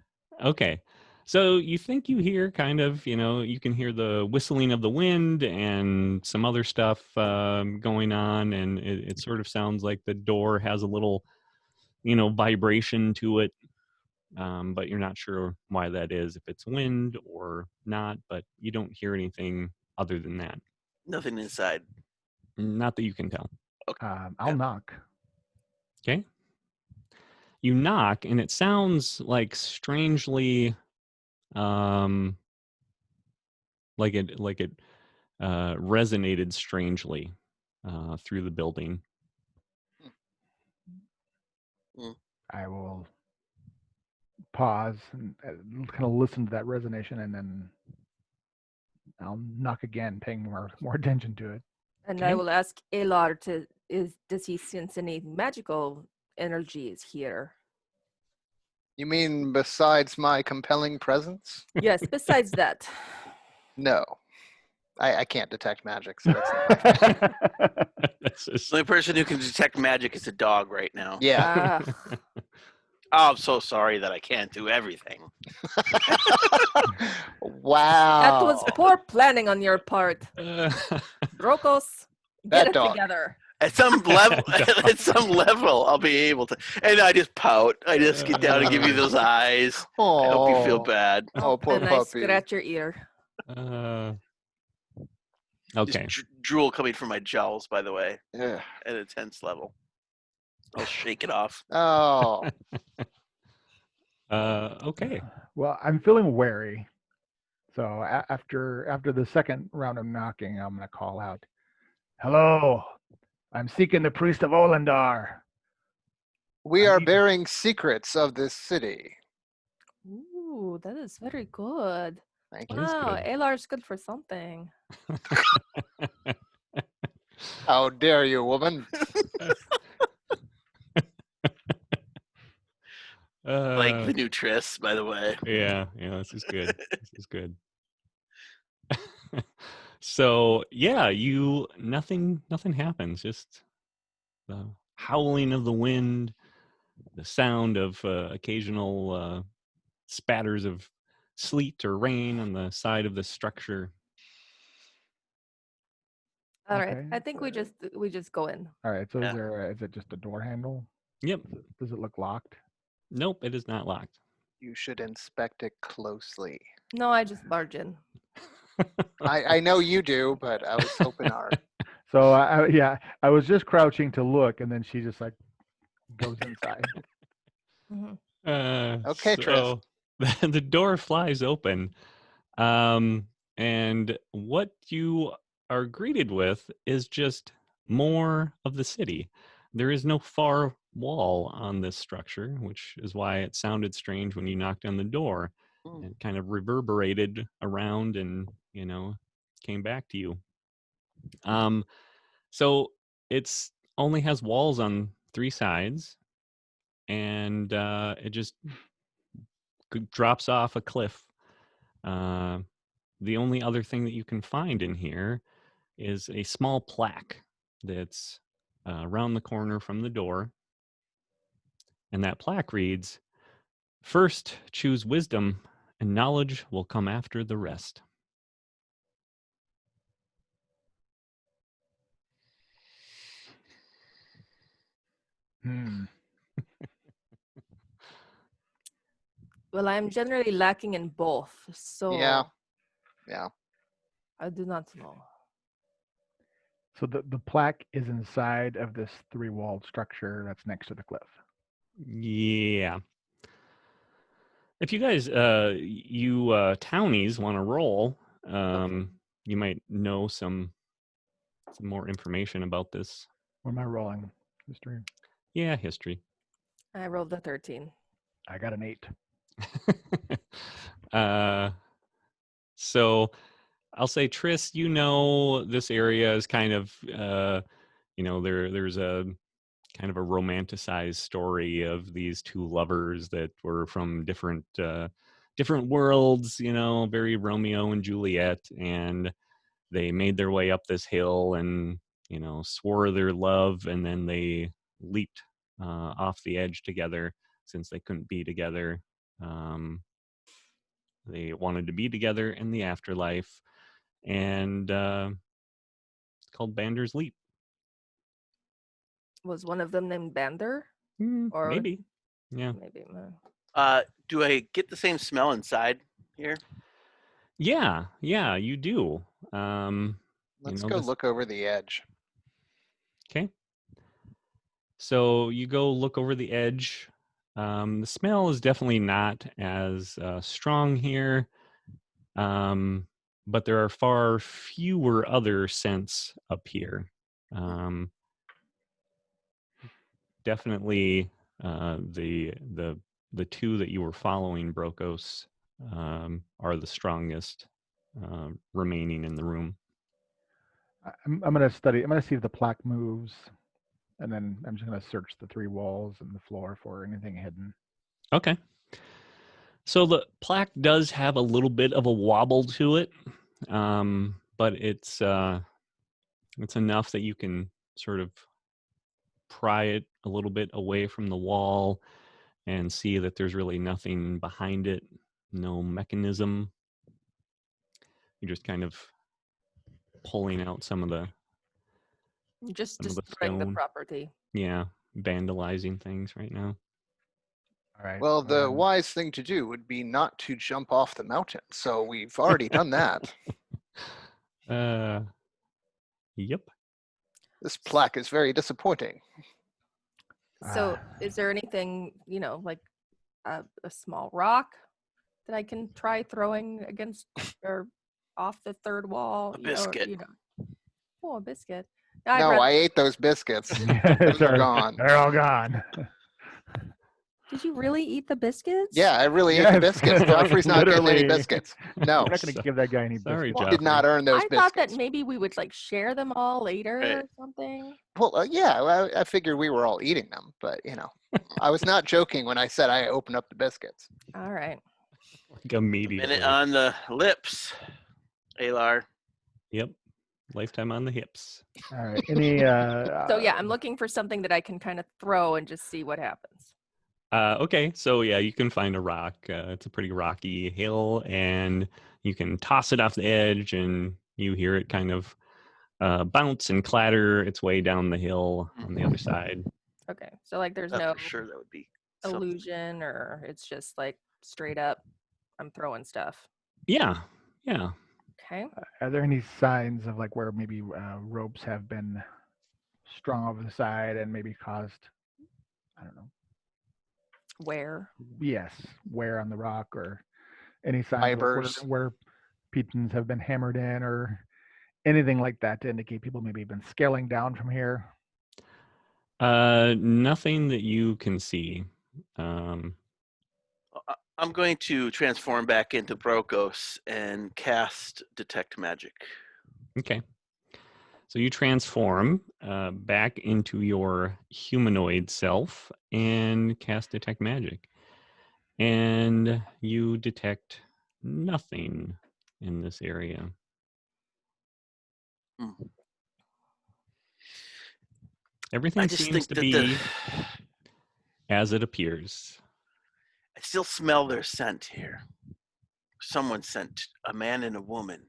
okay. So you think you hear kind of, you can hear the whistling of the wind and some other stuff going on. And it sort of sounds like the door has a little, vibration to it. But you're not sure why that is, if it's wind or not. But you don't hear anything other than that. Nothing inside. Not that you can tell. I'll knock. Okay. You knock, and it sounds like strangely, like it resonated strangely through the building. I will pause and kind of listen to that resonation, and then I'll knock again, paying more attention to it. And Okay. I will ask Alar does he sense any magical energies here? You mean besides my compelling presence? Yes, besides that. No. I can't detect magic, so that's not. That's just- The only person who can detect magic is a dog right now. Yeah. Ah, Oh, I'm so sorry that I can't do everything. Wow. that was poor planning on your part. Brokos, That get it dog. together. At some level, I'll be able to. And I just pout. I just get down and give you those eyes. I hope you feel bad. Oh, poor and I puppy. scratch your ear. Okay. Just drool coming from my jowls, by the way, Yeah. at a tense level. I'll shake it off. Oh. Okay. Well, I'm feeling wary. So after the second round of knocking, I'm going to call out, Hello. I'm seeking the priest of Olandar. We I are need- bearing secrets of this city. Ooh, that is very good. Thank you. That is Wow, good. Alar's good for something. How dare you, woman? Like the new Triss, by the way. Yeah, this is good. This is good. So yeah, nothing happens. Just the howling of the wind, the sound of occasional spatters of sleet or rain on the side of the structure. All right, Okay, I think we just go in. All right. So Yeah. is it just a door handle? Yep. Does it look locked? Nope, it is not locked. You should inspect it closely. No, I just barge in. I know you do, but I was hoping our So I was just crouching to look, and then she just like goes inside. Mhm. Okay, Triss. So the door flies open, and what you are greeted with is just more of the city. There is no far wall on this structure, which is why it sounded strange when you knocked on the door. Hmm. It kind of reverberated around and came back to you. So it's only has walls on 3 sides, and it just drops off a cliff. The only other thing that you can find in here is a small plaque that's around the corner from the door. And that plaque reads, "First choose wisdom, and knowledge will come after the rest." Hmm. Well, I'm generally lacking in both, so Yeah. I do not know. So the plaque is inside of this 3-walled structure that's next to the cliff. Yeah. If you guys, townies want to roll, you might know some more information about this. What am I rolling? History. Yeah, history. I rolled a 13. I got an 8. So I'll say, Triss, this area is kind of, there's a kind of a romanticized story of these two lovers that were from different worlds, very Romeo and Juliet, and they made their way up this hill and, swore their love, and then they leaped off the edge together since they couldn't be together. They wanted to be together in the afterlife, and it's called Bander's Leap. Was one of them named Bander? Or Maybe. Yeah. maybe. Do I get the same smell inside here? Yeah, you do. Let's go look over the edge. Okay. So you go look over the edge. The smell is definitely not as strong here, but there are far fewer other scents up here. Definitely, the two that you were following, Brokos, are the strongest remaining in the room. I'm gonna study. I'm gonna see if the plaque moves, and then I'm just gonna search the 3 walls and the floor for anything hidden. Okay. So the plaque does have a little bit of a wobble to it, but it's enough that you can sort of pry it a little bit away from the wall and see that there's really nothing behind it, no mechanism. You're just kind of pulling out some of the Just some of the destroying the stone. property. Yeah, vandalizing things right now. All right. Well, the wise thing to do would be not to jump off the mountain. So we've already done that. Yep. This plaque is very disappointing. So, is there anything, like a small rock that I can try throwing against or off the 3rd wall? A biscuit. Oh, a biscuit. I'd No, rather- I ate those biscuits. They're Those are gone. They're all gone. Did you really eat the biscuits? Yeah, I really ate the Yes. biscuits. Joffrey's not getting any Literally. biscuits. No, We're not going to give that guy any Sorry, biscuits. Joff. did not earn those I thought that biscuits. maybe we would like share them all later Right. or something. Well, yeah, I figured we were all eating them, but I was not joking when I said I opened up the biscuits. All right. Like immediately. Minute on the lips, Alar. Yep. Lifetime on the hips. All right. Any? So yeah, I'm looking for something that I can kind of throw and just see what happens. Okay, so yeah, you can find a rock. It's a pretty rocky hill, and you can toss it off the edge, and you hear it kind of bounce and clatter its way down the hill on the other side. Okay. So like there's Thought no for sure that would be something. illusion or it's just like straight up I'm throwing stuff. Yeah, yeah. Okay. Are there any signs of like where maybe ropes have been strung over the side and maybe caused, I don't know, Where? yes, wear on the rock or any signs of Fibers. where pitons have been hammered in or anything like that to indicate people maybe been scaling down from here? Nothing that you can see. I'm going to transform back into Brokos and cast Detect Magic. Okay. So you transform back into your humanoid self and cast Detect Magic. And you detect nothing in this area. Hmm. Everything I just seems think to that be as it appears. I still smell their scent here. Someone sent a man and a woman,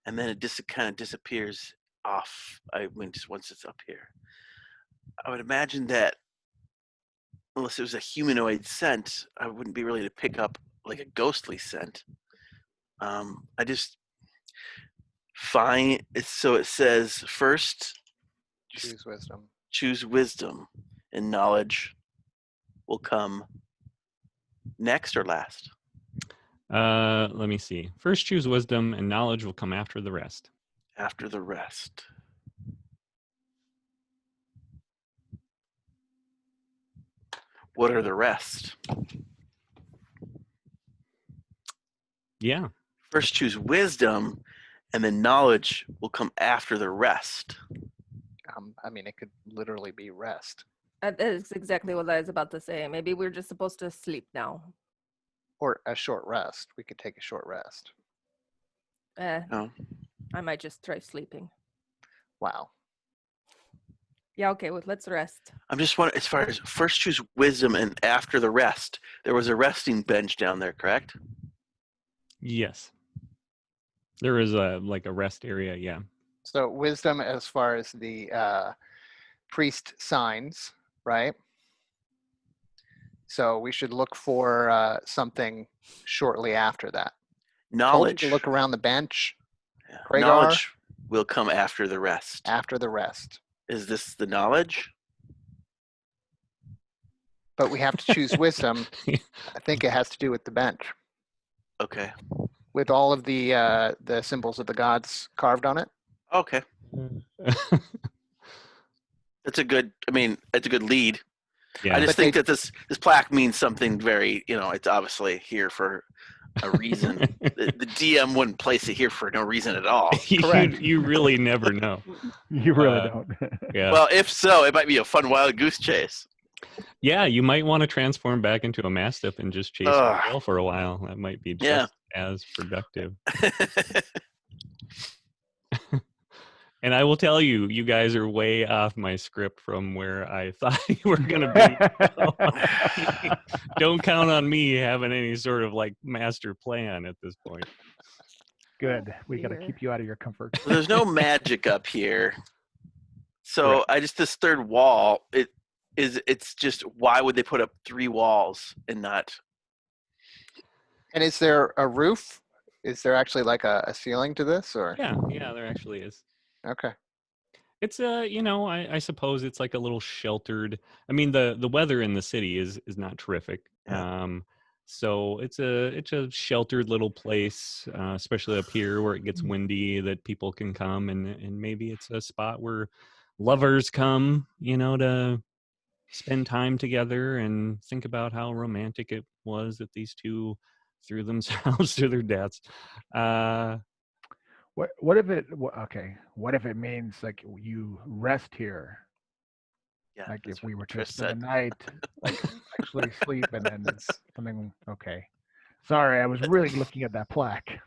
and then it just kind of disappears off. Just once it's up here. I would imagine that unless it was a humanoid scent, I wouldn't be really to pick up like a ghostly scent. I just find it. So it says first, Choose wisdom. choose wisdom, and knowledge will come next or last. Let me see. First choose wisdom, and knowledge will come after the rest. After the rest. What are the rest? Yeah. First choose wisdom, and then knowledge will come after the rest. I mean, it could literally be rest That is exactly what I was about to say. Maybe we're just supposed to sleep now. or a short rest. We could take a short rest. Oh. I might just try sleeping. Wow. Yeah, okay, well, let's rest. I'm just wondering, as far as first choose wisdom and after the rest, there was a resting bench down there, correct? Yes. There is a rest area. Yeah. So wisdom as far as the priest signs, right? So we should look for something shortly after that. Told you Knowledge. to look around the bench Yeah. Rhaegar. Knowledge will come after the rest. after the rest. Is this the knowledge? But we have to choose wisdom. I think it has to do with the bench, Okay. with all of the symbols of the gods carved on it. Okay. That's a good. I mean, it's a good lead. Yeah. I just But think they- that this plaque means something very. It's obviously here for a reason. The DM wouldn't place it here for no reason at all. Correct. you really never know. You really Uh, don't. Yeah. Well, if so, it might be a fun wild goose chase. Yeah, you might want to transform back into a mastiff and just chase the Ugh. tail for a while. That might be just Yeah. as productive. And I will tell you, you guys are way off my script from where I thought you were going to be. Don't count on me having any sort of master plan at this point. Good. We got to Dear. keep you out of your comfort. Well, there's no magic up here. So Correct. this third wall, it's just, why would they put up 3 walls and not? And is there a roof? Is there actually like a ceiling to this, or Yeah, there actually is. okay? It's I suppose it's like a little sheltered. I mean, the weather in the city is not terrific. Yeah. So it's a sheltered little place, especially up here where it gets windy, that people can come, and maybe it's a spot where lovers come, to spend time together and think about how romantic it was that these two threw themselves to their deaths. What if it? Okay. What if it means like you rest here? Yeah, Like that's if we what were to Trish spend said. the night, like actually sleep, and then something. Okay. Sorry, I was really looking at that plaque.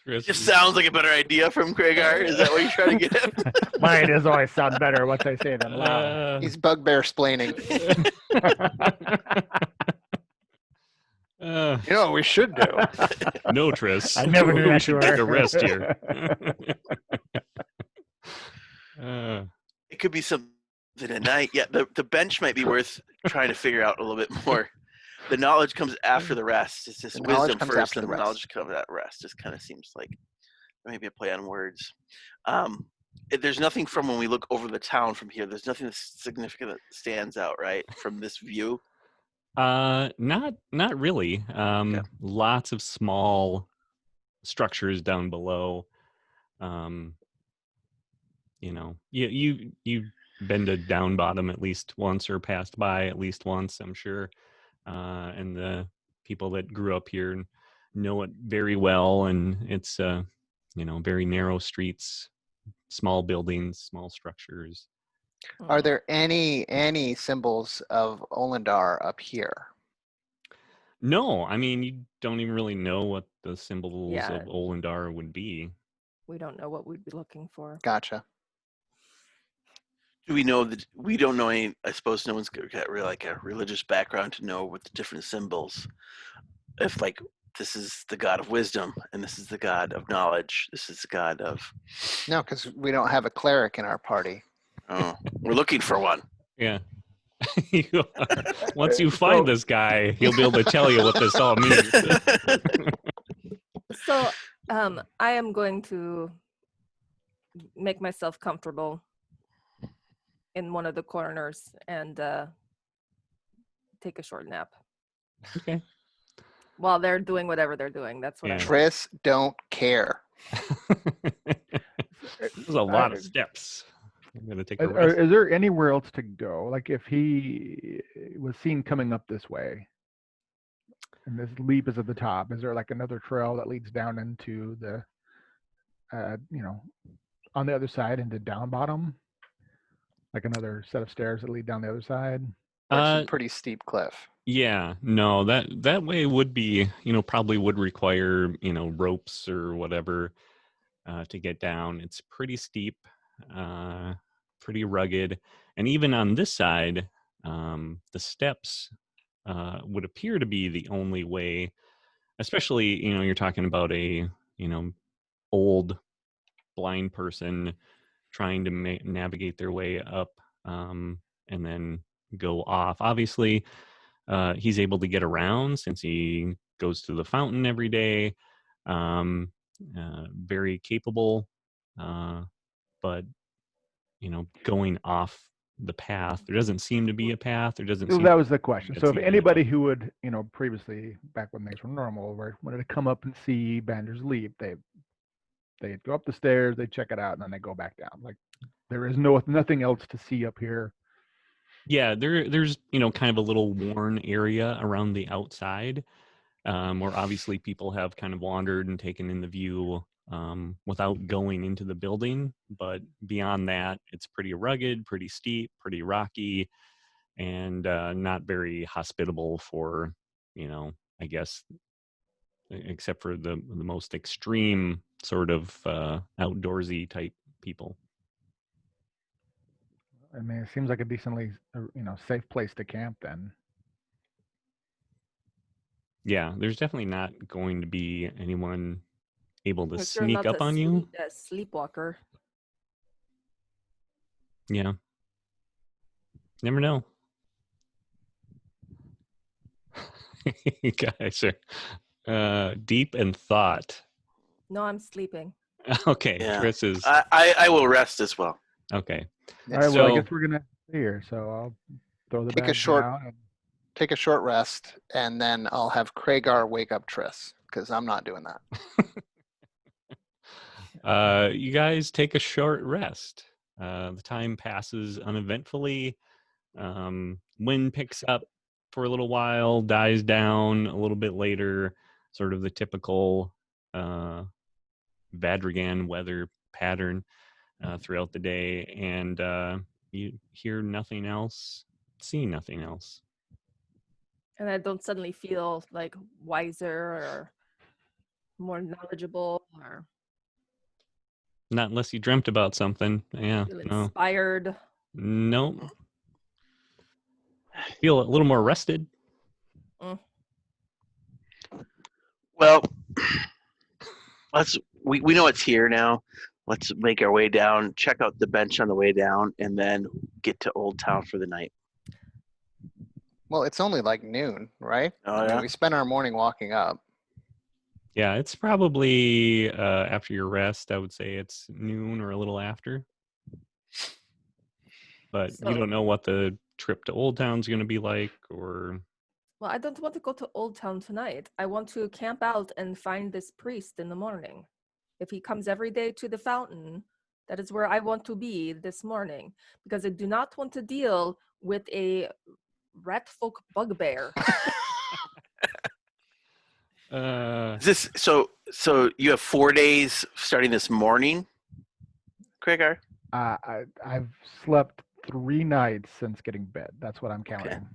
Chris Just is- sounds like a better idea from Kragar. Is that what you're trying to get at? Mine does always sound better once I say it out loud. He's bugbear splaining. You know what we should do? no, Tris. I never do we that should to take her. a rest here. It could be something at night. Yeah, the bench might be worth trying to figure out a little bit more. The knowledge comes after the rest. It's just The knowledge wisdom comes first, after and the the knowledge rest. comes at rest. Just kind of seems like maybe a play on words. There's nothing from when we look over the town from here. There's nothing significant that stands out, right, from this view. Not really. Okay. Lots of small structures down below. You've been to Down Bottom at least once, or passed by at least once, I'm sure. And the people that grew up here know it very well, and it's very narrow streets, small buildings, small structures. Are there any symbols of Olendar up here? No, I mean, you don't even really know what the symbols Yeah. of Olendar would be. We don't know what we'd be looking for. Gotcha. Do we know that we don't know any? I suppose no one's got really like a religious background to know what the different symbols. If like this is the god of wisdom and this is the god of knowledge, this is the god of. No, because we don't have a cleric in our party. Oh, we're looking for one. Yeah. Once you find this guy, he'll be able to tell you what this all means. So, I am going to make myself comfortable in one of the corners and take a short nap Okay. while they're doing whatever they're doing. That's what Yeah. I'm doing. Tris don't care. There's a lot of steps. I'm gonna take a Is, rest. is there anywhere else to go? Like if he was seen coming up this way, and this leap is at the top, is there like another trail that leads down into the, on the other side into Down Bottom? Like another set of stairs that lead down the other side? There's a pretty steep cliff. Yeah, no, that way would be, probably would require, ropes or whatever to get down. It's pretty steep, pretty rugged. And even on this side, the steps would appear to be the only way, especially, you're talking about a, old blind person trying to navigate their way up and then go off. Obviously, he's able to get around since he goes to the fountain every day. Very capable, but going off the path, there doesn't seem to be a path. There doesn't. So Seem that was the question. I've So if seen anybody who would, previously back when things were normal, wanted to come up and see Bander's Leap, they'd go up the stairs, they check it out, and then they go back down. Like there is nothing else to see up here. Yeah, there's kind of a little worn area around the outside, where obviously people have kind of wandered and taken in the view without going into the building. But beyond that, it's pretty rugged, pretty steep, pretty rocky, and not very hospitable for, I guess, except for the most extreme sort of outdoorsy type people. I mean, it seems like a decently, safe place to camp then. Yeah, there's definitely not going to be anyone able to You're sneak not up a on you. a sleepwalker. Yeah. Never know. You guys are deep in thought. No, I'm sleeping. Okay, Yeah. Chris is I will rest as well. okay. All right, well, I So- guess we're gonna stay here. So I'll throw the Take a bag short- down. And, Take a short rest, and then I'll have Kragar wake up Triss because I'm not doing that. You guys take a short rest. The time passes uneventfully. Wind picks up for a little while, dies down a little bit later, sort of the typical Vadrigan weather pattern throughout the day, and you hear nothing else, see nothing else. And I don't suddenly feel like wiser or more knowledgeable or Not unless you dreamt about something. Yeah, feel no, inspired. nope. Feel a little more rested. Well, we know it's here now. Let's make our way down, check out the bench on the way down, and then get to Old Town for the night. Well, it's only like noon, right? Oh, I mean, yeah? we spent our morning walking up. Yeah, it's probably after your rest. I would say it's noon or a little after. But you So- don't know what the trip to Old Town's going to be like, or Well, I don't want to go to Old Town tonight. I want to camp out and find this priest in the morning. If he comes every day to the fountain, that is where I want to be this morning, because I do not want to deal with a rat folk bugbear. Is this so you have 4 days starting this morning, Kragar? I've slept 3 nights since getting bed. That's what I'm counting.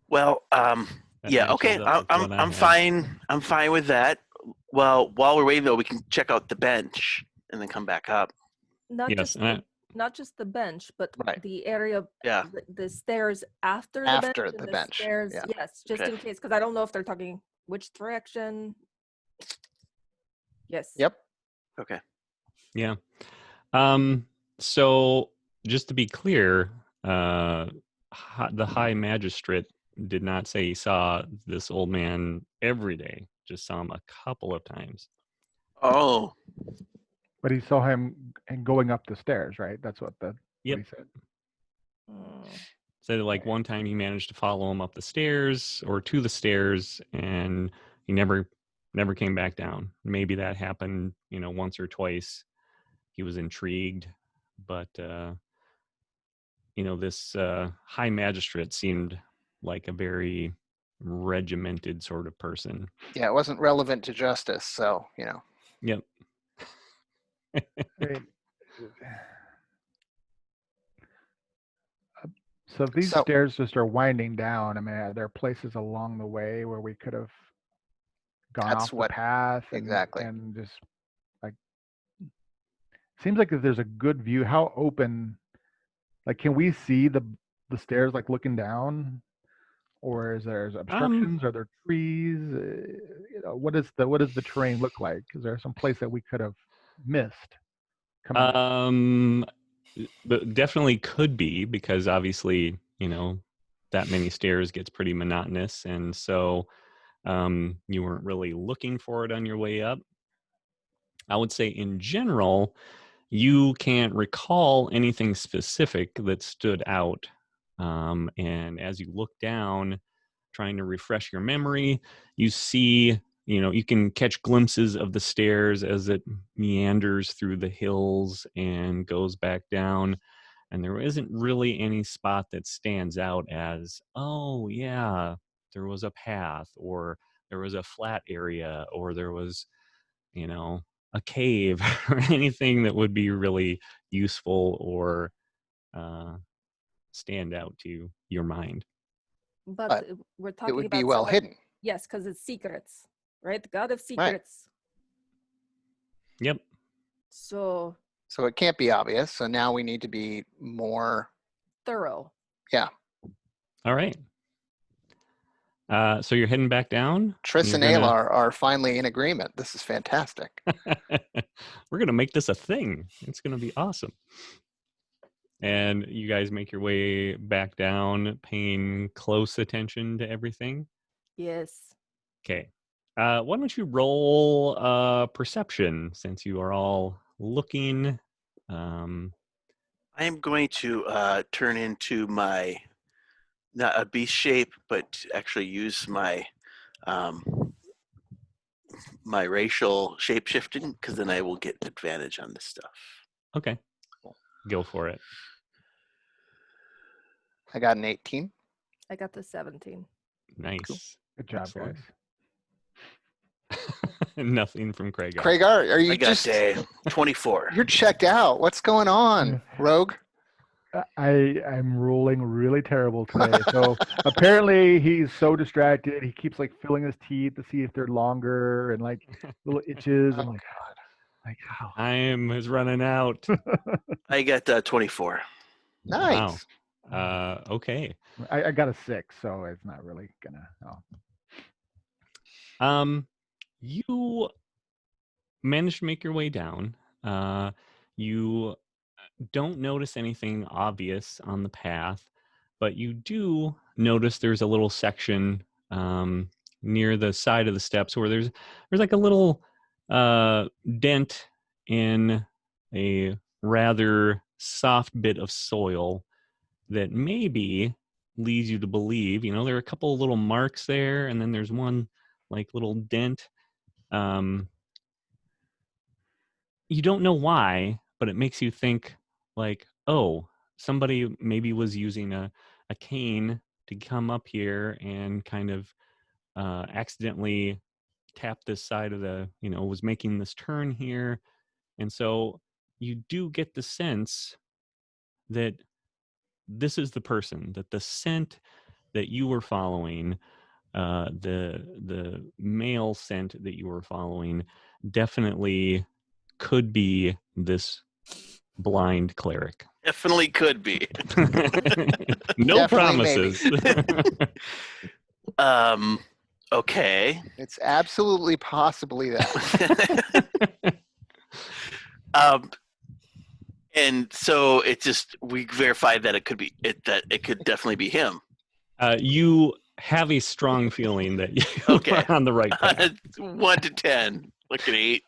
Well, that yeah, matches okay. up with I'm what I had. fine. I'm fine with that. Well, while we're waiting though, we can check out the bench and then come back up. Not Yes, just and not just the bench, but Right. the area, Yeah. the stairs after the bench. After and the bench, Stairs, yeah. yes, just Okay. in case, because I don't know if they're talking which direction. Yes. Yep. Okay. Yeah. So just to be clear, the high magistrate did not say he saw this old man every day. Just saw him a couple of times. Oh, But he saw him going up the stairs, right? That's what Yep. he said. Mm. Said like one time he managed to follow him up the stairs or to the stairs, and he never came back down. Maybe that happened, once or twice. He was intrigued, but this high magistrate seemed like a very regimented sort of person. Yeah, it wasn't relevant to justice, so Yep. I mean, so if these So- stairs just are winding down, I mean, are there places along the way where we could have gone That's off the what- path exactly. and just like seems like if there's a good view, how open, like, can we see the stairs like looking down, or is there obstructions? Are there trees? What does the terrain look like? Is there some place that we could have missed coming down? But definitely could be, because obviously, that many stairs gets pretty monotonous, and so you weren't really looking for it on your way up. I would say in general, you can't recall anything specific that stood out. And as you look down, trying to refresh your memory, you see, you can catch glimpses of the stairs as it meanders through the hills and goes back down. And there isn't really any spot that stands out as, oh, yeah, there was a path, or there was a flat area, or there was, a cave, or anything that would be really useful or stand out to your mind. But But we're it talking would about be well somebody- hidden. Yes, because it's secrets, right? God of secrets. Yep. So So it can't be obvious. So now we need to be more. thorough. All right. So you're heading back down? Triss You're and gonna- Alar are finally in agreement. This is fantastic. We're going to make this a thing. It's going to be awesome. And you guys make your way back down, paying close attention to everything. Yes. Okay. Why don't you roll perception, since you are all looking? I am going to turn into my, not a beast shape, but actually use my my racial shape shifting, because then I will get advantage on this stuff. Okay. Go for it. I got an 18. I got the 17. Nice. Good job, Excellent. guys. Nothing from Craig. Craigar, are you I got just? a 24. You're checked out. What's going on, Rogue? I'm rolling really terrible today. So apparently he's so distracted. He keeps like filling his teeth to see if they're longer and like little itches. I'm Oh, like, oh. Time is running out. I got 24. Nice. Okay. I got a 6, so it's not really gonna. You managed to make your way down. You don't notice anything obvious on the path, but you do notice there's a little section near the side of the steps where there's like a little dent in a rather soft bit of soil that maybe leads you to believe, there are a couple of little marks there, and then there's one like little dent. You don't know why, but it makes you think like, oh, somebody maybe was using a cane to come up here and kind of accidentally tap this side of the, was making this turn here. And so you do get the sense that this is the person, that the scent that you were following, the male scent that you were following, definitely could be this blind cleric. Definitely could be. No Definitely promises. Okay. It's absolutely possibly that. And so we verified that it could be that it could definitely be him. You have a strong feeling that you Okay. are on the right path. 1 to 10. Look at 8.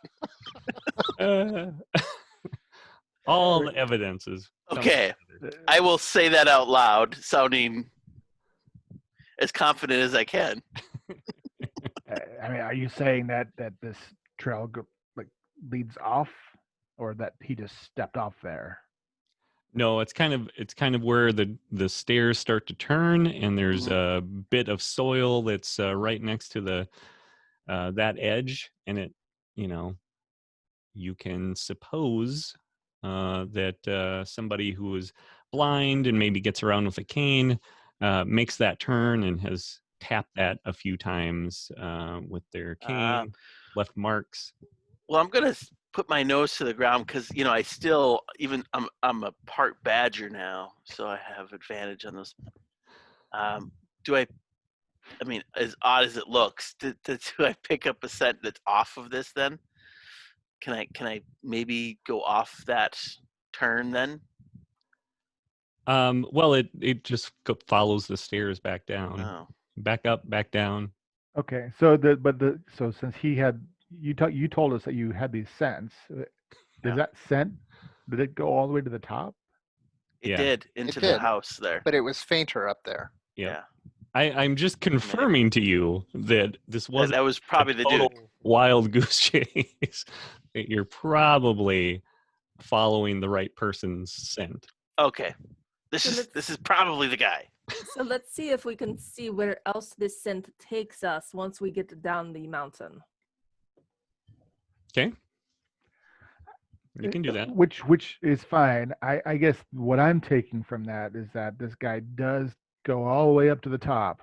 All the evidence is Okay. I will say that out loud, sounding as confident as I can. I mean, are you saying that this trail leads off, or that he just stepped off there? No, it's kind of where the stairs start to turn, and there's a bit of soil that's right next to the that edge, and it, you can suppose that somebody who is blind and maybe gets around with a cane makes that turn and has tapped that a few times with their cane, left marks. Well, I'm gonna put my nose to the ground because I still I'm a part badger now, so I have advantage on those. I mean, as odd as it looks, do I pick up a scent that's off of this then? Can I maybe go off that turn then? Well, it just follows the stairs back down, Oh. back up, back down. Okay, so so since he had you told us that you had these scents, does that scent, did it go all the way to the top? It did into It the did. house there. But it was fainter up there. Yeah. I'm just confirming to you that this wasn't That was probably the dude. wild goose chase. That you're probably following the right person's scent. Okay. This is probably the guy. So let's see if we can see where else this scent takes us once we get down the mountain. Okay. You can do that. Which is fine. I guess what I'm taking from that is that this guy does go all the way up to the top.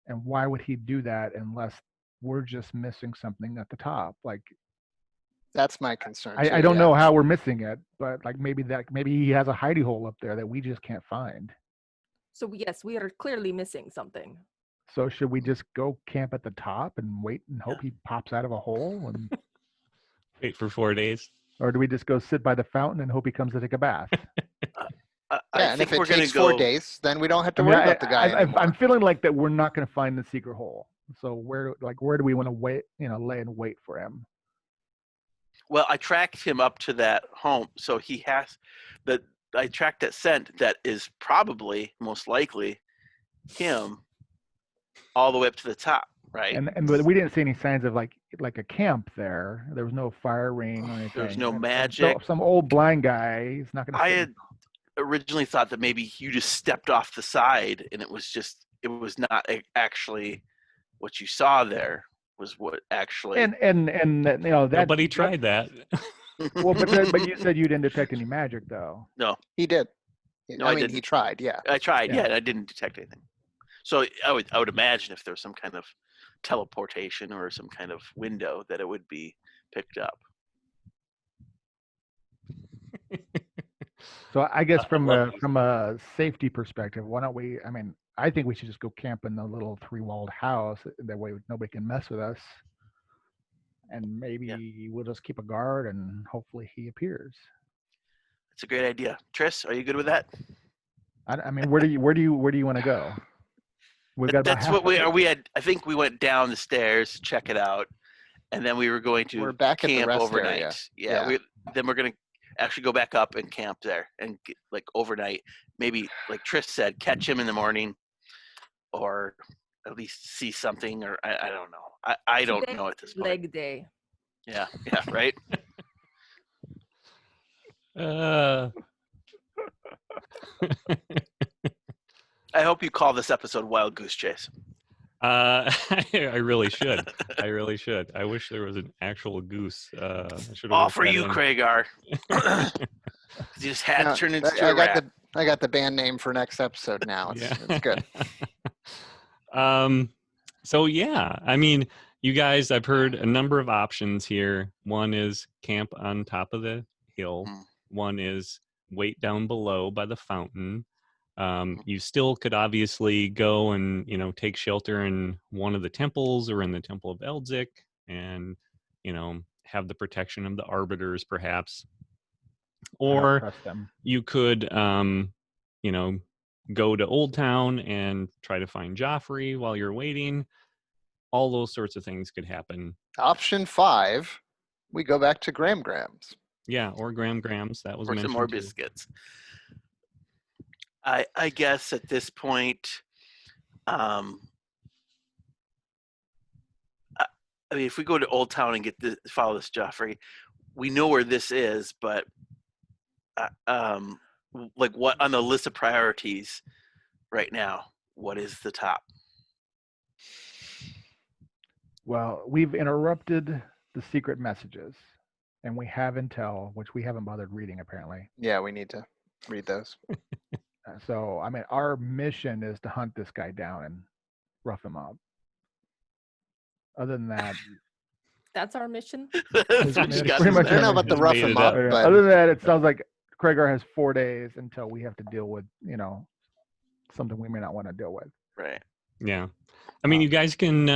And why would he do that unless we're just missing something at the top? Like, that's my concern. I don't know how we're missing it, but like maybe he has a hidey hole up there that we just can't find. So yes, we are clearly missing something. So should we just go camp at the top and wait and hope he pops out of a hole? And wait for 4 days? Or do we just go sit by the fountain and hope he comes to take a bath? I think and if it we're going takes to go 4 days, then we don't have to worry about the guy anymore. I'm feeling like that we're not going to find the secret hole. So where do we want to wait? Lay and wait for him? Well, I tracked him up to that home, so he has that. I tracked that scent that is probably most likely him all the way up to the top, right? But we didn't see any signs of like a camp there. There was no fire ring or anything. There was no And magic. So some old blind guy. He's not going to. I had originally thought that maybe you just stepped off the side, and it was not actually what you saw there. Was what actually. And that Nobody tried that. Well, but you said you didn't detect any magic though. No, He did. No, I I mean, didn't. he tried. Yeah. I tried. Yeah. Yeah, and I didn't detect anything. So I would imagine if there was some kind of teleportation or some kind of window that it would be picked up. So I guess I love from a safety perspective, why don't we? I mean, I think we should just go camp in the little 3-walled house. That way, nobody can mess with us. And maybe we'll just keep a guard, and hopefully he appears. It's a great idea. Tris, are you good with that? I mean, where do you want to go? We've got about That's half what we had. I think we went down the stairs to check it out, and then we were going to We're back at the camp rest overnight. area. Yeah, Yeah. then we're going to actually go back up and camp there and get, like overnight. Maybe like Tris said, catch him in the morning, or at least see something. Or I don't know. I don't Today know at this is point. leg day. Yeah, right. I hope you call this episode Wild Goose Chase. I really should. I really should. I wish there was an actual goose. I should have All worked for that you, in. Craigar. You just had to turn into a rat. I got the band name for next episode now. It's good. So yeah, I mean, you guys, I've heard a number of options here. One is camp on top of the hill. Mm. One is wait down below by the fountain. You still could obviously go and, take shelter in one of the temples or in the Temple of Eldzik and, have the protection of the arbiters perhaps. I don't Or trust them. you could, go to Old Town and try to find Joffrey while you're waiting. All those sorts of things could happen. Option 5, we go back to Grams. Yeah, or Grams. That was Or mentioned some more too. biscuits. I guess at this point, I mean, if we go to Old Town and follow this Joffrey, we know where this is, but like what on the list of priorities right now? What is the top? Well, we've interrupted the secret messages, and we have intel, which we haven't bothered reading apparently. Yeah, we need to read those. So, I mean, our mission is to hunt this guy down and rough him up. Other than that, That's our mission. That's what you got pretty much I don't know there. about the Just rough made him it up, up. but other than that, it sounds like Craigar has 4 days until we have to deal with, something we may not want to deal with. Right. Yeah. I mean, you guys can,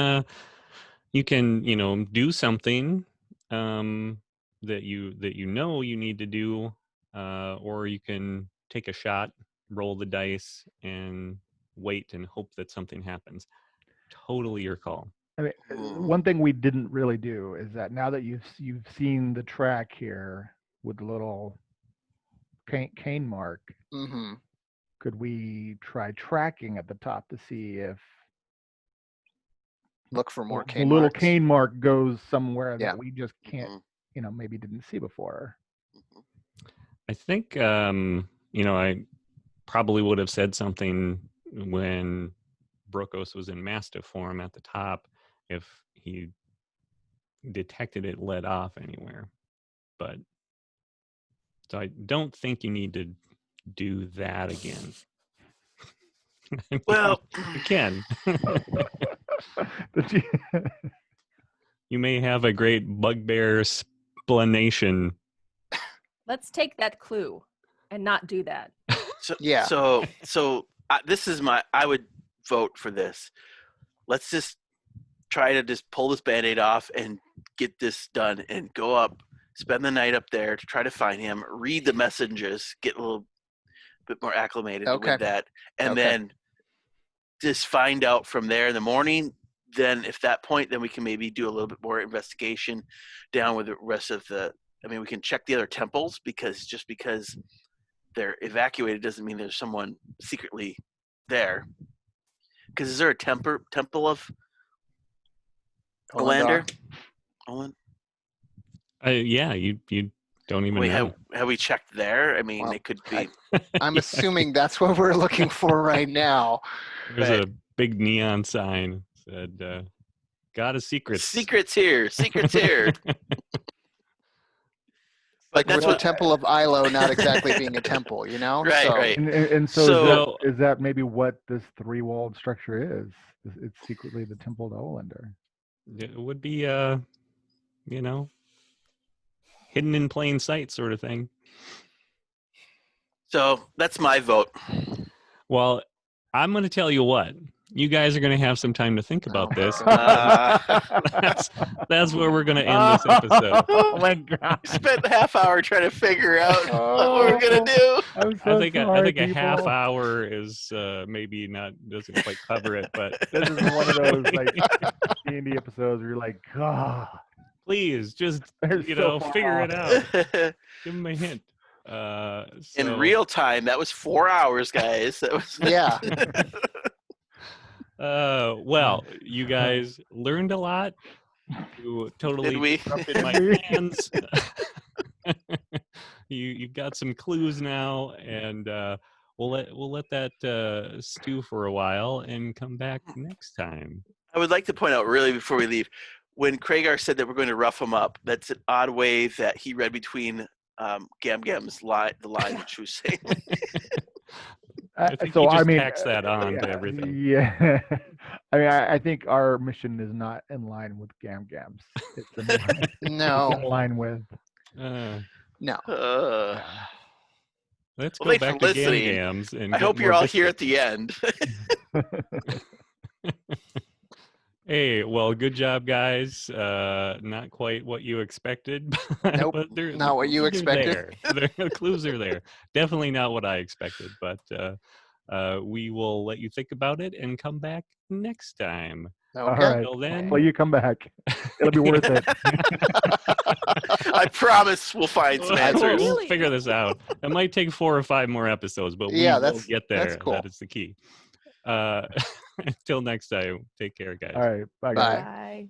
do something that you need to do, or you can take a shot, roll the dice, and wait and hope that something happens. Totally your call. I mean, one thing we didn't really do is that now that you've seen the track here with the little cane mark, mhm. could we try tracking at the top to see if Look for more the cane little marks. cane mark goes somewhere Yeah. that we just can't, maybe didn't see before? I think, I probably would have said something when Brokos was in Mastiff form at the top if he detected it led off anywhere. But so I don't think you need to do that again. Well, you can. But You may have a great bugbear explanation. Let's take that clue and not do that. so Yeah. So this is I would vote for this. Let's just try to just pull this Band-Aid off and get this done and go up, spend the night up there to try to find him, read the messages, get a little bit more acclimated Okay. with that, and Okay. then just find out from there in the morning. Then if that point, then we can maybe do a little bit more investigation down with the rest of the I mean, we can check the other temples because just because they're evacuated doesn't mean there's someone secretly there. Because is there a temple of Olander? Oland? Yeah, you don't even Wait, know. have we checked there? I mean, Well, it could be. I'm assuming that's what we're looking for right now. There's Right. a big neon sign said, "God of secrets." Secrets here. Secrets here. Like That's with what. the Temple of Ilo not exactly being a temple, you know? Right, So, right. And so, So- is that maybe what this three-walled structure is? It's secretly the Temple to Olander. It would be, hidden in plain sight sort of thing. So that's my vote. Well, I'm going to tell you what. You guys are going to have some time to think about Oh, this. Uh, That's where we're going to end this episode. Oh my god! we spent a half hour trying to figure out what we're gonna do. I'm so I think sorry, a half people. hour is maybe doesn't quite cover it, but This is one of those like D&D episodes where you're like, God, please just they're so far figure off. it out. Give them a hint. In So, real time, that was 4 hours, guys. That was yeah. well, you guys learned a lot. You totally Did we? disrupted my plans. You've got some clues now, and we'll let that stew for a while and come back next time. I would like to point out, really, before we leave, when Kragar said that we're going to rough him up, that's an odd way that he read between Gam Gam's line that she was saying. I think So he just I mean, tacks that on to yeah, everything. Yeah, I mean, I think our mission is not in line with Gam Gam's. It's in line, it's in No. line with. Uh, No. Uh, let's Well, go thanks for back to listening. Gam-Gams and I get hope you're more all here at biscuits. the end. Hey, well, good job, guys. Not quite what you expected. Nope, but not what you clues are expected. there. The clues are there. Definitely not what I expected, but we will let you think about it and come back next time. All Okay. right. Until then, Well, you come back. It'll be worth it. I promise we'll find some we'll, answers. we'll Really? figure this out. It might take 4 or 5 more episodes, but we Yeah, will that's- get there. that's cool. That is the key. Until next time, take care, guys. All right. Bye, guys. Bye. Bye.